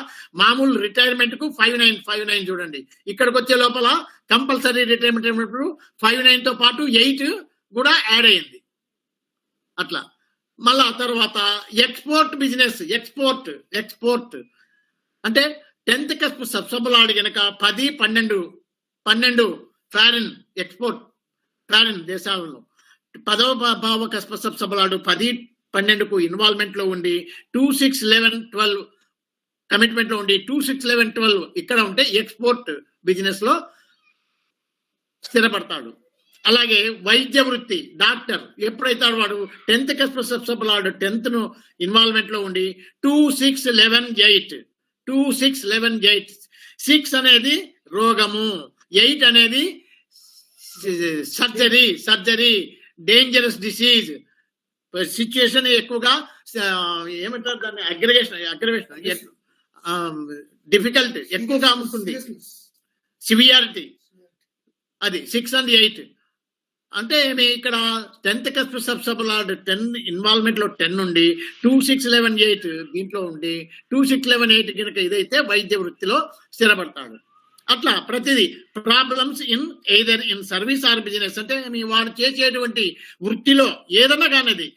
మామూలు రిటైర్మెంట్ కు 5-9 చూడండి. ఇక్కడికి వచ్చే లోపల కంపల్సరీ రిటైర్మెంట్ అయినప్పుడు 5-9 తో పాటు 8 కూడా యాడ్ అయింది. అట్లా మళ్ళా తర్వాత ఎక్స్పోర్ట్ బిజినెస్ ఎక్స్పోర్ట్ అంటే 10th కస్ప్ సబ్సబలార్డు గనక 10-12 ఫారిన్ ఎక్స్పోర్ట్ ఫారిన్ దేశాలలో 10వ కస్ప్ సబ్సబలార్డు 10-12 ఇన్వాల్వ్మెంట్ లో ఉండి 2-6-11-12 కమిట్మెంట్ లో ఉండి 2-6-11-12 ఇక్కడ ఉంటే ఎక్స్పోర్ట్ బిజినెస్ లో స్థిరపడతాడు. అలాగే వైద్య వృత్తి డాక్టర్ ఎప్పుడైతాడు వాడు? 10th కస్ప్ సబ్సబలార్డు 10th ఇన్వాల్వ్మెంట్ లో ఉండి 2-6-11-8 6 అనేది రోగము, 8 అనేది సర్జరీ డేంజరస్ డిసీజ్ సిచ్యుయేషన్ ఎక్కువగా ఏమంటారు దాన్ని? అగ్రవేషన్ డిఫికల్ట్ ఎక్కువగా ఉంటుంది, సివియారిటీ అది 6 and 8. అంటే ఇక్కడ 10th కస్ప్ సబ్సబలార్డు 10 ఇన్వాల్వ్మెంట్ లో 10 ఉండి 2-6-11-8 దీంట్లో ఉండి 2-6-11-8 కనుక ఇదైతే వైద్య వృత్తిలో స్థిరపడతాడు. అట్లా ప్రతిదీ problems in either in service or business అంటే వాడు చేసేటువంటి వృత్తిలో ఏదన్నా కానీ అది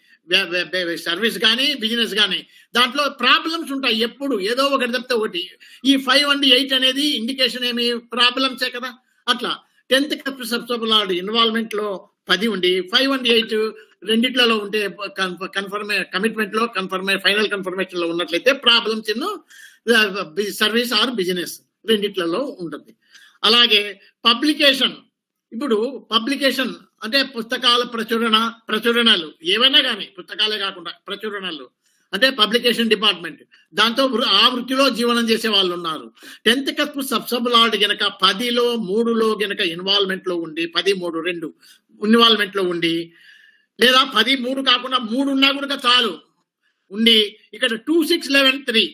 సర్వీస్ కానీ బిజినెస్ కానీ దాంట్లో ప్రాబ్లమ్స్ ఉంటాయి. ఎప్పుడు ఏదో ఒకటి తప్పితే ఒకటి. ఈ 5 and 8 అనేది ఇండికేషన్ ఏమి? ప్రాబ్లమ్సే కదా. అట్లా 10th కస్ప్ సబ్సబలార్డు ఇన్వాల్వ్మెంట్ లో 10 ఉండి 5 and 8 రెండిట్లలో ఉంటే కమిట్మెంట్ లో ఫైనల్ కన్ఫర్మేషన్ లో ఉన్నట్లయితే problems in service or business రెండిట్లలో ఉంటుంది. అలాగే పబ్లికేషన్. ఇప్పుడు పబ్లికేషన్ అంటే పుస్తకాల ప్రచురణలు ఏవైనా కానీ పుస్తకాలే కాకుండా ప్రచురణలు అంటే పబ్లికేషన్ డిపార్ట్మెంట్. దాంతో ఆ వృత్తిలో జీవనం చేసే వాళ్ళు ఉన్నారు. 10th కస్ప్ సబ్సబలార్డు గనక 10లో 3లో గనక ఇన్వాల్వ్మెంట్ లో ఉండి 10-3 ఇన్వాల్వ్మెంట్ లో ఉండి లేదా 10-3 కాకుండా 3 ఉన్నా కూడా చాలు ఉండి ఇక్కడ 2-6-11-3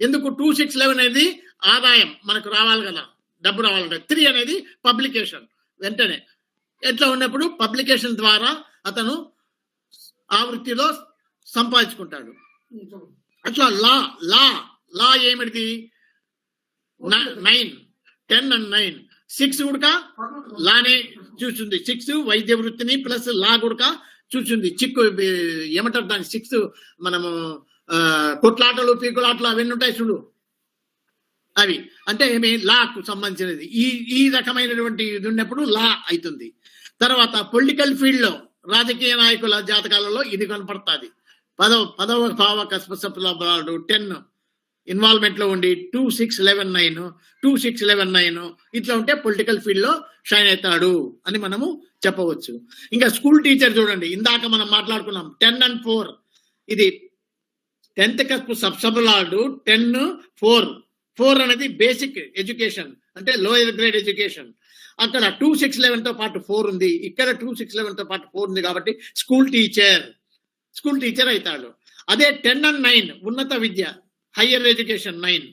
ఎందుకు? 2-6-11 అనేది ఆదాయం మనకు రావాలి కదా, డబ్బు రావాలంటే. 3 అనేది పబ్లికేషన్. వెంటనే ఎట్లా ఉన్నప్పుడు పబ్లికేషన్ ద్వారా అతను ఆ వృత్తిలో సంపాదించుకుంటాడు. అట్లా లా లా లా ఏమిటిది 9 10 అండ్ 9 6 కూడా లానే చూస్తుంది. 6 వైద్య వృత్తిని ప్లస్ లా కూడా చూస్తుంది. చిక్కు ఏమంటారు దాన్ని 6 మనము కొట్లాటలు పీకులాటలు అవన్నీ ఉంటాయి చూడు, అవి అంటే ఏమి లాకు సంబంధించినది. ఈ రకమైనటువంటి ఇది ఉన్నప్పుడు లా అవుతుంది. తర్వాత పొలిటికల్ ఫీల్డ్ లో రాజకీయ నాయకుల జాతకాలలో ఇది కనపడుతుంది. పదవ భావ కస్పసప్లాడు 10 ఇన్వాల్వ్మెంట్ లో ఉండి 2 6 11 9 2 6 11 9 ఇట్లా ఉంటే పొలిటికల్ ఫీల్డ్ లో షైన్ అవుతాడు అని మనము చెప్పవచ్చు. ఇంకా స్కూల్ టీచర్ చూడండి, ఇందాక మనం మాట్లాడుకున్నాం 10 and 4 ఇది 10th కస్ప్ సబ్సబులాడు 10 4 అనేది బేసిక్ ఎడ్యుకేషన్ అంటే లోయర్ గ్రేడ్ ఎడ్యుకేషన్. అక్కడ 2 6 11 తో పాటు 4 ఉంది, ఇక్కడ 2 6 11 తో పాటు 4 ఉంది కాబట్టి స్కూల్ టీచర్ అవుతాడు. అదే 10 and 9 ఉన్నత విద్య హయ్యర్ ఎడ్యుకేషన్ 9,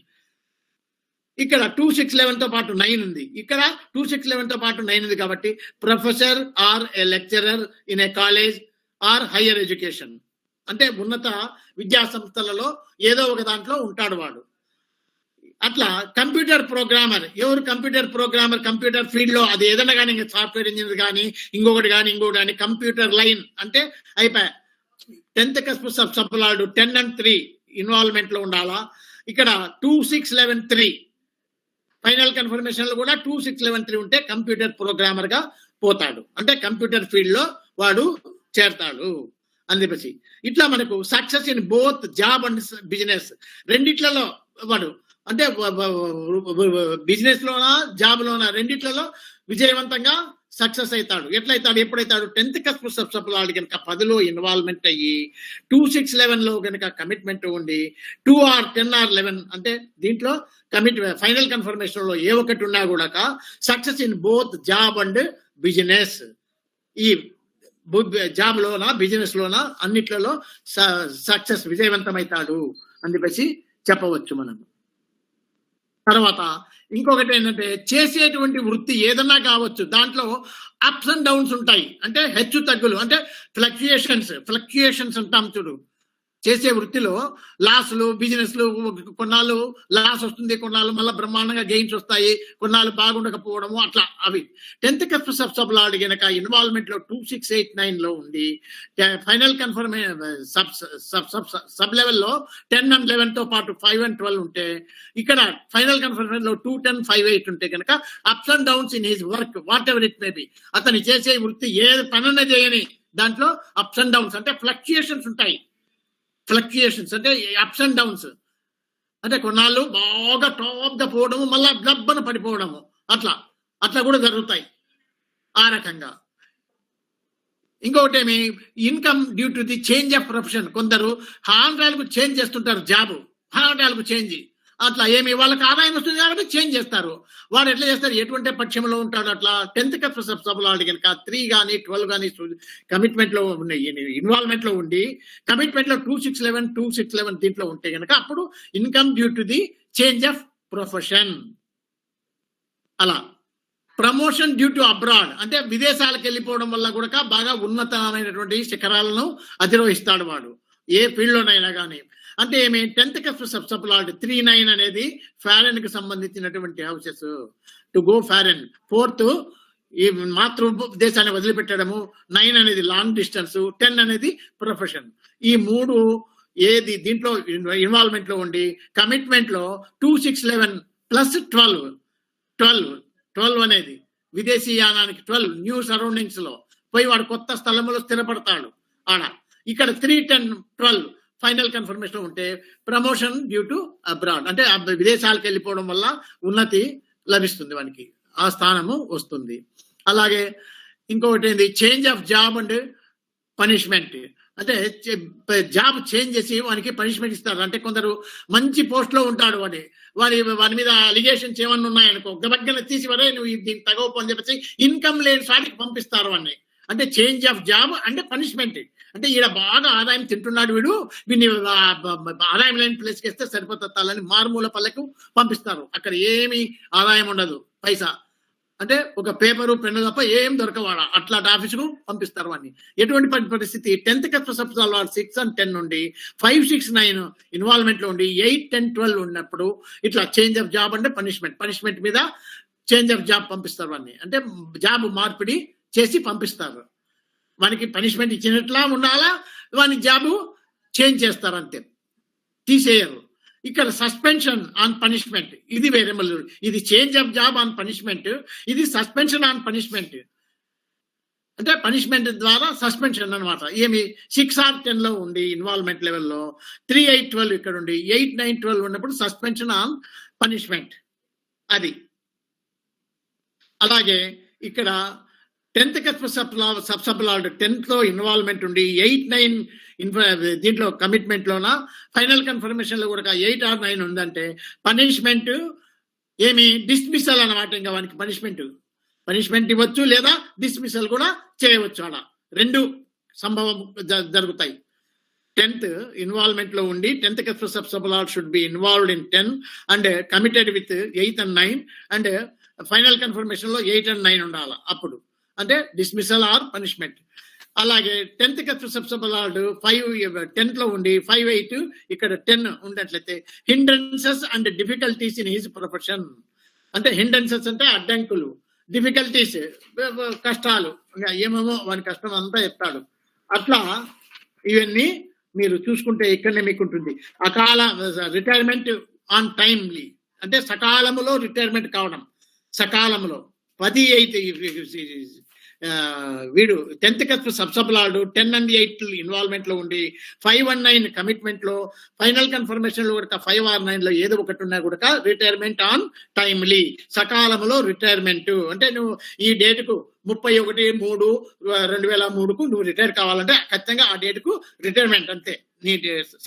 ఇక్కడ 2 6 11 తో పాటు 9 ఉంది, ఇక్కడ 2 6 11 తో పాటు 9 ఉంది కాబట్టి professor or a lecturer in a college or higher education అంటే ఉన్నత విద్యా సంస్థలలో ఏదో ఒక దాంట్లో ఉంటాడు వాడు. అట్లా కంప్యూటర్ ప్రోగ్రామర్, ఎవరు కంప్యూటర్ ఫీల్డ్ లో అది ఏదైనా కానీ సాఫ్ట్వేర్ ఇంజనీర్ కానీ ఇంకొకటి కానీ కంప్యూటర్ లైన్ అంటే అయిపోయా. 10th కస్ప్ సబ్సబులాడు 10 and 3 ఇన్వాల్వ్మెంట్ లో ఉండాలా. ఇక్కడ 2 6 11 3 ఫైనల్ కన్ఫర్మేషన్ లో కూడా 2 6 11 3 ఉంటే కంప్యూటర్ ప్రోగ్రామర్ గా పోతాడు, అంటే కంప్యూటర్ ఫీల్డ్ లో వాడు చేరతాడు అని చెప్పేసి. ఇట్లా మనకు success in both job and business రెండిట్లలో వాడు అంటే బిజినెస్ లోనా జాబ్ లోనా రెండిట్లలో విజయవంతంగా సక్సెస్ అవుతాడు. ఎప్పుడైతాడు 10th కస్ప్ సబ్సబులాడు కనుక 10లో ఇన్వాల్వ్మెంట్ అయ్యి 2 6 11 లో కనుక కమిట్మెంట్ ఉండి 2 or 10 or 11 అంటే దీంట్లో ఫైనల్ కన్ఫర్మేషన్ లో ఏ ఒకటి ఉన్నా కూడా success in both job and business. ఈ జాబ్ లోనా బిజినెస్ లోనా అన్నిట్లలో సక్సెస్ విజయవంతమవుతాడు అని చెప్పేసి చెప్పవచ్చు మనం. తర్వాత ఇంకొకటి ఏంటంటే చేసేటువంటి వృత్తి ఏదన్నా కావచ్చు, దాంట్లో అప్స్ అండ్ డౌన్స్ ఉంటాయి, అంటే హెచ్చు తగ్గులు అంటే ఫ్లక్చుయేషన్స్ అంటాం చూడు. చేసే వృత్తిలో లాస్లు బిజినెస్లు కొన్నాళ్ళు లాస్ వస్తుంది, కొన్నాళ్ళు మళ్ళీ బ్రహ్మాండంగా గెయిన్స్ వస్తాయి, కొన్నాళ్ళు బాగుండకపోవడము అట్లా అవి. 10th కస్ప్ సబ్సబులాడు గనక ఇన్వాల్వ్మెంట్ లో 2 6 8 9 లో ఉండి ఫైనల్ సబ్ లెవెల్ లో 10 and 11 తో పాటు 5 and 12 ఉంటే ఇక్కడ ఫైనల్ కన్ఫర్మేషన్ లో 2 10 5 8 ఉంటే కనుక ups and downs in his work what ever it may be. అతను చేసే వృత్తి ఏ పనన్నా చేయని దాంట్లో అప్స్ అండ్ డౌన్స్ అంటే ఫ్లక్చుయేషన్స్ ఉంటాయి. ఫ్లక్చుయేషన్స్ అంటే అప్స్ అండ్ డౌన్స్ అంటే కొన్నాళ్ళు బాగా టాప్ గా పోవడము మళ్ళా డబ్బన పడిపోవడము అట్లా కూడా జరుగుతాయి ఆ రకంగా. ఇంకొకటి ఏమి income due to the change of profession. కొందరు హాండ్రాలకు చేంజ్ చేస్తుంటారు, జాబ్ హాండ్రాలకు చేంజ్ అట్లా ఏమి వాళ్ళకి ఆదాయం వస్తుంది కాబట్టి చేంజ్ చేస్తారు. వాడు ఎట్లా చేస్తారు, ఎటువంటి పక్షంలో ఉంటాడు అట్లా. 10th కస్ప్ సబ్సబులాడు కనుక 3 కానీ 12 కానీ కమిట్మెంట్ లో ఇన్వాల్వ్మెంట్ లో ఉండి కమిట్మెంట్ లో 2 6 11 దీంట్లో ఉంటే కనుక అప్పుడు income due to the change of profession. అలా ప్రమోషన్ డ్యూ టు అబ్రాడ్ అంటే విదేశాలకు వెళ్ళిపోవడం వల్ల కూడా బాగా ఉన్నతమైనటువంటి శిఖరాలను అధిరోహిస్తాడు వాడు ఏ ఫీల్డ్ లోనైనా కానీ. అంటే ఏమి 10th కస్ప్ సబ్సబులాడు 3 9 అనేది ఫారెన్ కి సంబంధించినటువంటి houses to go foreign. 4th ఈ మాతృ దేశాన్ని వదిలిపెట్టడము, 9 అనేది లాంగ్ డిస్టెన్స్, 10 అనేది ప్రొఫెషన్. ఈ 3 ఏది దీంట్లో ఇన్వాల్వ్మెంట్ లో ఉండి కమిట్మెంట్ లో 2 6 11 ప్లస్ 12 అనేది విదేశీ యానానికి 12 న్యూ సరౌండింగ్స్ లో పోయి వాడు కొత్త స్థలంలో స్థిరపడతాడు ఆడ. ఇక్కడ 3 10 12 ఫైనల్ కన్ఫర్మేషన్ ఉంటే ప్రమోషన్ డ్యూ టు అబ్రాడ్ అంటే విదేశాలకు వెళ్ళిపోవడం వల్ల ఉన్నతి లభిస్తుంది, వానికి ఆ స్థానము వస్తుంది. అలాగే ఇంకొకటి ఏంది change of job and punishment అంటే జాబ్ చేంజ్ చేసి వానికి పనిష్మెంట్ ఇస్తారు. అంటే కొందరు మంచి పోస్ట్ లో ఉంటాడు, వాని మీద అలిగేషన్స్ ఏమన్నా ఉన్నాయనుకో గబగ్గన తీసి వరే నువ్వు దీనికి తగవపు అని చెప్పేసి ఇన్కమ్ లేని వాటికి పంపిస్తారు వాడిని. అంటే చేంజ్ ఆఫ్ జాబ్ అంటే పనిష్మెంట్. అంటే ఈడ బాగా ఆదాయం తింటున్నాడు వీడిని ఆదాయం లేని ప్లేస్కి వేస్తే సరిపోతాలని మారుమూల పల్లెకు పంపిస్తారు. అక్కడ ఏమి ఆదాయం ఉండదు, పైసా అంటే ఒక పేపరు పెన్ను తప్ప ఏం దొరకవాడ అట్లాంటి ఆఫీసుకు పంపిస్తారు వాడిని. ఎటువంటి పరిస్థితి 10th cusp sub solver 6 and 10 నుండి 5, 6, 9 ఇన్వాల్వ్మెంట్ లో ఉండి 8, 10, 12 ఉన్నప్పుడు ఇట్లా చేంజ్ ఆఫ్ జాబ్ అంటే పనిష్మెంట్ మీద చేంజ్ ఆఫ్ జాబ్ పంపిస్తారు వాడిని. అంటే జాబ్ మార్పిడి చేసి పంపిస్తారు. వానికి పనిష్మెంట్ ఇచ్చినట్లా ఉండాలా, వాని జాబు చేంజ్ చేస్తారు అంతే, తీసేయరు. ఇక్కడ సస్పెన్షన్ ఆన్ పనిష్మెంట్ ఇది వేరే మళ్ళీ, ఇది change of job on punishment, ఇది సస్పెన్షన్ ఆన్ పనిష్మెంట్. అంటే పనిష్మెంట్ ద్వారా సస్పెన్షన్ అనమాట. ఏమి 6 or 10 లో ఉండి ఇన్వాల్వ్మెంట్ లెవెల్లో 3, 8, 12 ఇక్కడ ఉండి 8, 9, 12 ఉన్నప్పుడు సస్పెన్షన్ ఆన్ పనిష్మెంట్ అది. అలాగే ఇక్కడ 10th cusp sub lord 10th లో ఇన్వాల్వ్మెంట్ ఉండి 8, 9 దీంట్లో కమిట్మెంట్ లోన ఫైనల్ కన్ఫర్మేషన్ లో కూడా 8 or 9 ఉందంటే పనిష్మెంట్ ఏమి డిస్మిసల్ అనమాట. ఇంకా వానికి పనిష్మెంట్ ఇవ్వచ్చు లేదా డిస్మిసల్ కూడా చేయవచ్చు. అలా రెండు సంభవం జరుగుతాయి. 10th ఇన్వాల్వ్మెంట్ లో ఉండి 10th cusp sub lord should be involved in 10 and committed with 8 and 9 and final confirmation లో 8 and 9 ఉండాలి. అప్పుడు అంటే డిస్మిసల్ ఆర్ పనిష్మెంట్. అలాగే 10th cusp sub lord 10th లో ఉండి 5, 8 ఇక్కడ 10 ఉన్నట్లయితే hindrances and difficulties in his profession. అంటే హిండ్రన్సెస్ అంటే అడ్డంకులు, డిఫికల్టీస్ కష్టాలు, ఏమేమో వాని కష్టం అంతా చెప్తాడు. అట్లా ఇవన్నీ మీరు చూసుకుంటే ఇక్కడనే మీకు ఉంటుంది. అకాల రిటైర్మెంట్ ఆన్ టైమ్లీ అంటే సకాలములో రిటైర్మెంట్ కావడం. సకాలంలో 10, 8 వీడు 10th cusp sub lord 10 and 8 involvement లో ఉండి 5 and 9 కమిట్మెంట్ లో ఫైనల్ కన్ఫర్మేషన్ లో కూడా 5 or 9 లో ఏదో ఒకటి ఉన్నా కూడా రిటైర్మెంట్ ఆన్ టైమ్లీ సకాలంలో రిటైర్మెంట్. అంటే నువ్వు ఈ డేట్ కు 31/3/2003కు నువ్వు రిటైర్ కావాలంటే ఖచ్చితంగా ఆ డేట్ కు రిటైర్మెంట్ అంతే. నీ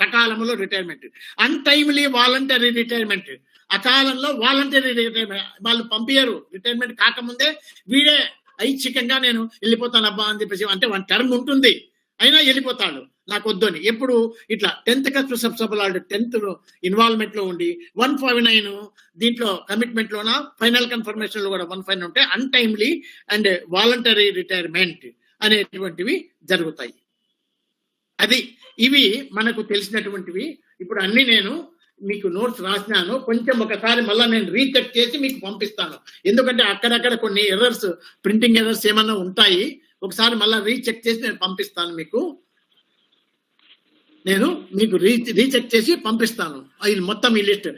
సకాలంలో రిటైర్మెంట్. అన్టైమ్లీ వాలంటరీ రిటైర్మెంట్, అకాలంలో వాలంటరీ రిటైర్మెంట్. వాళ్ళు పంపించరు రిటైర్మెంట్ కాకముందే వీడే ఐచ్ఛికంగా నేను వెళ్ళిపోతాను అబ్బా అని చెప్పేసి, అంటే వన్ టర్మ్ ఉంటుంది అయినా వెళ్ళిపోతాడు నాకు వద్దు అని. ఎప్పుడు ఇట్లా 10th cusp sub lord 10th involvement లో ఉండి 159 దీంట్లో కమిట్మెంట్ లోన ఫైనల్ కన్ఫర్మేషన్ లో కూడా 159 ఉంటే అన్టైమ్లీ అండ్ వాలంటరీ రిటైర్మెంట్ అనేటువంటివి జరుగుతాయి. అది ఇవి మనకు తెలిసినటువంటివి. ఇప్పుడు అన్ని నేను మీకు నోట్స్ రాసినాను. కొంచెం ఒకసారి మళ్ళీ నేను రీచెక్ చేసి మీకు పంపిస్తాను. ఎందుకంటే అక్కడక్కడ కొన్ని ఎర్రర్స్, ప్రింటింగ్ ఎర్రర్స్ ఏమన్నా ఉంటాయి. ఒకసారి మళ్ళీ రీచెక్ చేసి నేను పంపిస్తాను మీకు. రీచెక్ చేసి పంపిస్తాను మొత్తం ఈ లిస్ట్.